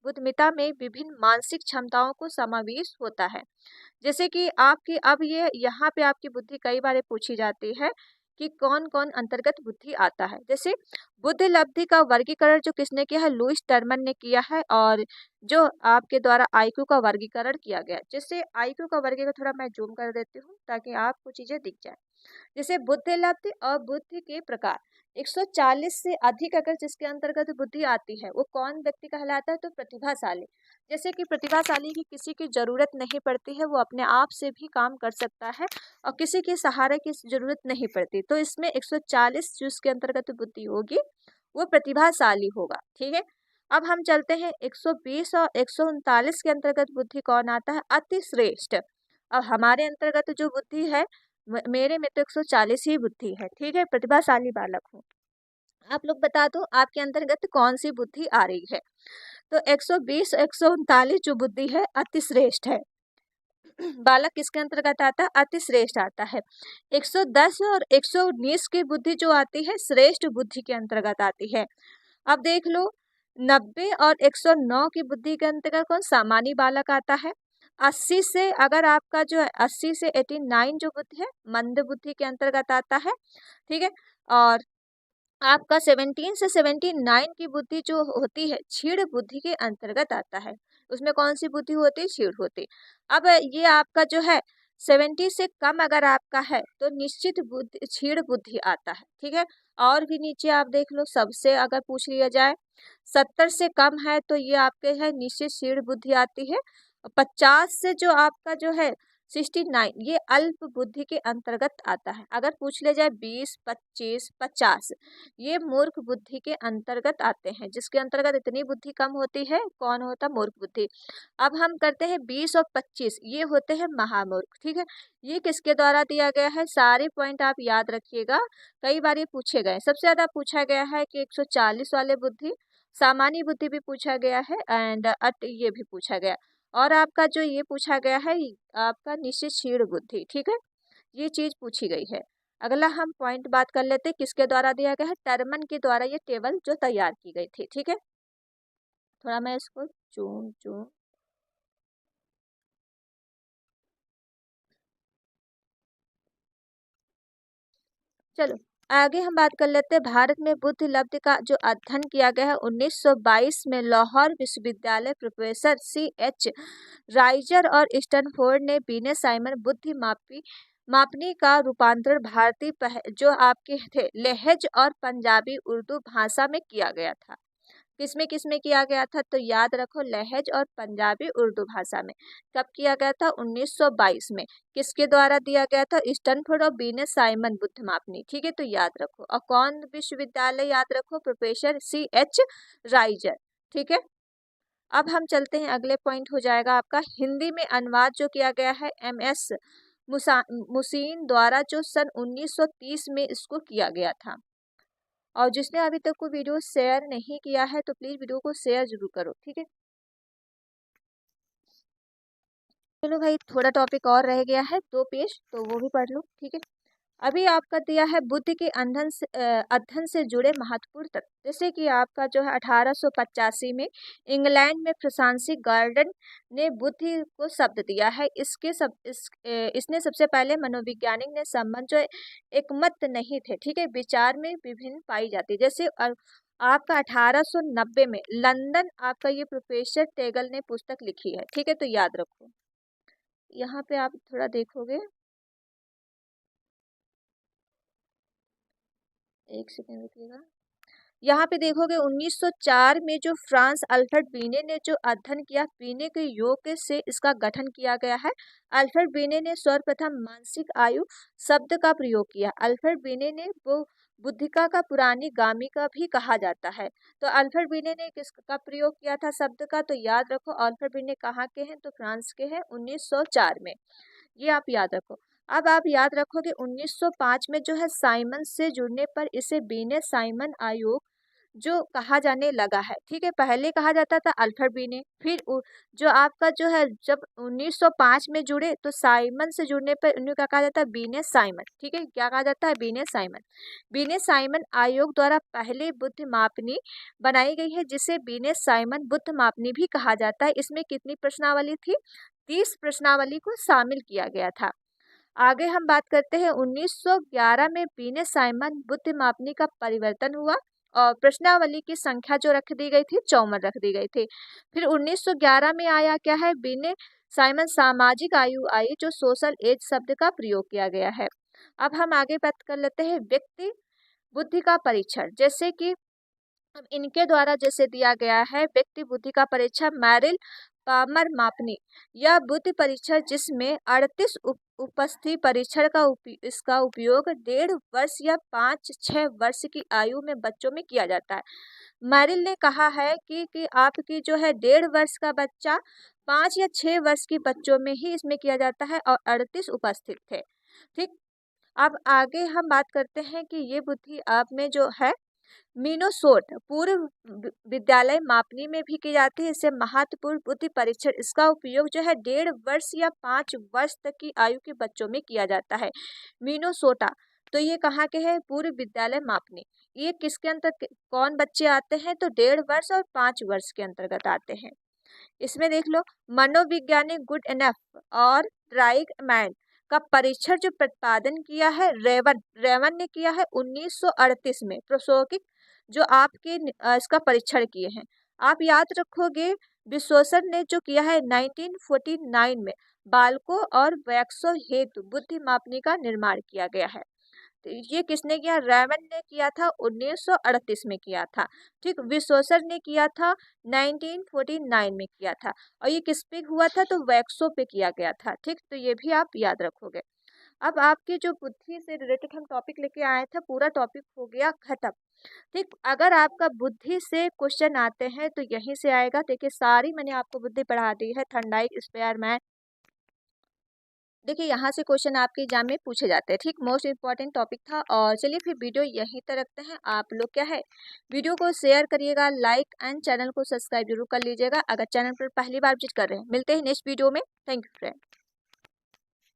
बुद्धिमत्ता में विभिन्न मानसिक क्षमताओं को समावेश होता है। जैसे कि आपकी अब ये यहाँ पे आपकी बुद्धि कई बार पूछी जाती है कि कौन कौन अंतर्गत बुद्धि आता है। जैसे बुद्धिलब्धि का वर्गीकरण जो किसने किया है, लुईस टर्मन ने किया है, और जो आपके द्वारा आईक्यू का वर्गीकरण किया गया। जैसे आईक्यू का वर्गीकरण थोड़ा मैं जूम कर देती हूँ ताकि आपको चीजें दिख जाए। जैसे बुद्धिलब्धि और बुद्धि के प्रकार, 140 से अधिक अगर जिसके अंतर्गत बुद्धि आती है, वो कौन व्यक्ति कहलाता है, तो प्रतिभाशाली। जैसे कि प्रतिभाशाली की किसी की जरूरत नहीं पड़ती है, वो अपने आप से भी काम कर सकता है और किसी के सहारे की जरूरत नहीं पड़ती। तो इसमें 140 जिसके अंतर्गत बुद्धि होगी वो प्रतिभाशाली होगा, ठीक है। अब हम चलते हैं 120 और 139 के अंतर्गत बुद्धि कौन आता है, अति श्रेष्ठ। अब हमारे अंतर्गत जो बुद्धि है, मेरे में तो 140 ही बुद्धि है, ठीक है, प्रतिभाशाली बालक हूँ। आप लोग बता दो आपके अंतर्गत कौन सी बुद्धि आ रही है। तो 120 139 जो बुद्धि है अति श्रेष्ठ है। बालक किसके अंतर्गत आता है, अति श्रेष्ठ आता है। 110 और 119 की बुद्धि जो आती है श्रेष्ठ बुद्धि के अंतर्गत आती है। अब देख लो 90 और 109 की बुद्धि के अंतर्गत कौन, सामान्य बालक आता है। 80 से अगर आपका जो है 80 से 89 जो बुद्धि है मंद बुद्धि के अंतर्गत आता है, ठीक है। और आपका 17 से 79 की बुद्धि जो होती है क्षीण बुद्धि के अंतर्गत आता है। उसमें कौन सी बुद्धि होती है, क्षीण होती। अब ये आपका जो है 70 से कम अगर आपका है तो निश्चित बुद्धि क्षीण बुद्धि आता है, ठीक है। और भी नीचे आप देख लो, सबसे अगर पूछ लिया जाए 70 से कम है तो ये आपके है निश्चित क्षीण बुद्धि आती है। 50 से जो आपका जो है 69 ये अल्प बुद्धि के अंतर्गत आता है। अगर पूछ ले जाए 20 25 50 ये मूर्ख बुद्धि के अंतर्गत आते हैं। जिसके अंतर्गत इतनी बुद्धि कम होती है कौन होता, मूर्ख बुद्धि। अब हम करते हैं 20 और 25, ये होते हैं महामूर्ख, ठीक है। ये किसके द्वारा दिया गया है, सारे पॉइंट आप याद रखिएगा, कई बार ये पूछे गए। सबसे ज्यादा पूछा गया है कि 140 वाले बुद्धि, सामान्य बुद्धि भी पूछा गया है, एंड अट ये भी पूछा गया। और आपका जो ये पूछा गया है आपका निश्चित क्षीण बुद्धि, ठीक है, ये चीज पूछी गई है। अगला हम पॉइंट बात कर लेते हैं किसके द्वारा दिया गया है, टर्मन के द्वारा ये टेबल जो तैयार की गई थी। ठीक है, थोड़ा मैं इसको चूम चूम चलो आगे हम बात कर लेते हैं। भारत में बुद्ध लब्ध का जो अध्ययन किया गया है 1922 में लाहौर विश्वविद्यालय प्रोफेसर C.H. राइजर और स्टैनफोर्ड ने बीने साइमन बुद्धि मापनी का रूपांतरण भारतीय जो आपके थे लहज और पंजाबी उर्दू भाषा में किया गया था। किसमें किया गया था, तो याद रखो लहज और पंजाबी उर्दू भाषा में। कब किया गया था, 1922 में। किसके द्वारा दिया गया था, स्टैनफोर्ड और बीने साइमन बुद्ध मापनी। ठीक है, तो याद रखो। और कौन विश्वविद्यालय, याद रखो प्रोफेसर C.H. राइजर। ठीक है, अब हम चलते हैं अगले पॉइंट हो जाएगा आपका हिंदी में अनुवाद जो किया गया है MS मुसीन द्वारा, जो सन 1930 में इसको किया गया था। और जिसने अभी तक को वीडियो शेयर नहीं किया है तो प्लीज वीडियो को शेयर जरूर करो। ठीक है, चलो भाई थोड़ा टॉपिक और रह गया है 2 पेज, तो वो भी पढ़ लो। ठीक है, अभी आपका दिया है बुद्ध के अध्ययन से जुड़े महत्वपूर्ण तथ्य। जैसे कि आपका जो है 1885 में इंग्लैंड में फ्रांसिस गार्डन ने बुद्ध को शब्द दिया है। इसने सबसे पहले मनोवैज्ञानिक ने संबंध जो एकमत नहीं थे, ठीक है, विचार में विभिन्न पाई जाती। जैसे आपका 1890 में लंदन आपका ये प्रोफेसर टेगल ने पुस्तक लिखी है। ठीक है, तो याद रखो। यहाँ पे आप थोड़ा देखोगे, एक सेकेंड रुकिएगा। यहाँ पे देखोगे 1904 में जो फ्रांस अल्फ्रेड बीने ने जो अध्ययन किया, बीने के योग से इसका गठन किया गया है। अल्फ्रेड बीने ने सर्वप्रथम मानसिक आयु शब्द का प्रयोग किया। अल्फ्रेड बीने ने वो बुद्धिका का पुरानी गामी का भी कहा जाता है। तो अल्फ्रेड बीने ने किसका प्रयोग किया था शब्द का, तो याद रखो अल्फ्रेड बीने कहाँ के हैं, तो फ्रांस के हैं 1904 में। ये आप याद रखो। अब आप याद रखोगे 1905 में जो है साइमन से जुड़ने पर इसे बीने साइमन आयोग जो कहा जाने लगा है। ठीक है, पहले कहा जाता था अल्फ्रेड बीने, फिर जो आपका जो है जब 1905 में जुड़े तो साइमन से जुड़ने पर उन्हें क्या कहा जाता है, बीने साइमन। ठीक है, क्या कहा जाता है, बीने साइमन। बीने साइमन आयोग द्वारा पहले बुद्ध मापनी बनाई गई है, जिसे बीने साइमन बुद्ध मापनी भी कहा जाता है। इसमें कितनी प्रश्नावली थी, 30 प्रश्नावली को शामिल किया गया था। आगे हम बात करते हैं 1911 में बीने साइमन बुद्ध मापनी का परिवर्तन हुआ और प्रश्नावली की संख्या जो रख दी गई थी 54 रख दी गई थी। फिर 1911 में आया क्या है, बीने साइमन सामाजिक आयु आई, जो सोशल एज शब्द का प्रयोग किया गया है। अब हम आगे बात कर लेते हैं व्यक्ति बुद्धि का परीक्षण। जैसे कि अब इनके द्वारा जैसे दिया गया है व्यक्ति बुद्धि का परीक्षण मैरिल पामर मापनी या बुद्धि परीक्षण, जिसमें 38 उपस्थित परीक्षण का इसका उपयोग 1.5 वर्ष या 5-6 वर्ष की आयु में बच्चों में किया जाता है। मैरिल ने कहा है कि आपकी जो है 1.5 वर्ष का बच्चा 5 या 6 वर्ष की बच्चों में ही इसमें किया जाता है और 38 उपस्थित थे। ठीक, अब आगे हम बात करते हैं कि ये बुद्धि आप में जो है मिनोसोट पूर्व विद्यालय मापनी में भी की जाती है। इसे महत्वपूर्ण बुद्धि परीक्षण, इसका उपयोग जो है 1.5 वर्ष या 5 वर्ष तक की आयु के बच्चों में किया जाता है। मिनोसोटा, तो ये कहाँ के है, पूर्व विद्यालय मापनी। ये किसके अंतर्गत कौन बच्चे आते हैं, तो 1.5 वर्ष और 5 वर्ष के अंतर्गत आते हैं। इसमें देख लो मनोवैज्ञानिक गुड इनफ और ट्राइगमैन का परीक्षण जो प्रतिपादन किया है रेवन ने किया है 1938 में। प्रोसोकिक जो आपके इसका परीक्षण किए हैं। आप याद रखोगे विश्वसन ने जो किया है 1949 में बालकों और वयस्कों हेतु बुद्धि मापनी का निर्माण किया गया है। तो ये किसने किया, रेमन ने किया था 1938 में किया था। ठीक, विश्वसन ने किया था 1949 में किया था। और ये किस पे हुआ था, तो वैक्सो पे किया गया था। ठीक, तो ये भी आप याद रखोगे। अब आपकी जो बुद्धि से रिलेटेड हम टॉपिक लेके आए थे पूरा टॉपिक हो गया खत्म। ठीक, अगर आपका बुद्धि से क्वेश्चन आते हैं तो यहीं से आएगा। देखिए सारी मैंने आपको बुद्धि पढ़ा दी है, थर्नडाइक स्पेयर मैन। देखिए यहाँ से क्वेश्चन आपके एग्जाम में पूछे जाते हैं। ठीक, मोस्ट इंपॉर्टेंट टॉपिक था। और चलिए फिर वीडियो यहीं तक रखते हैं। आप लोग क्या है वीडियो को शेयर करिएगा, लाइक एंड चैनल को सब्सक्राइब जरूर कर लीजिएगा अगर चैनल पर पहली बार विजिट कर रहे हैं। मिलते हैं नेक्स्ट वीडियो में। Thank you friend.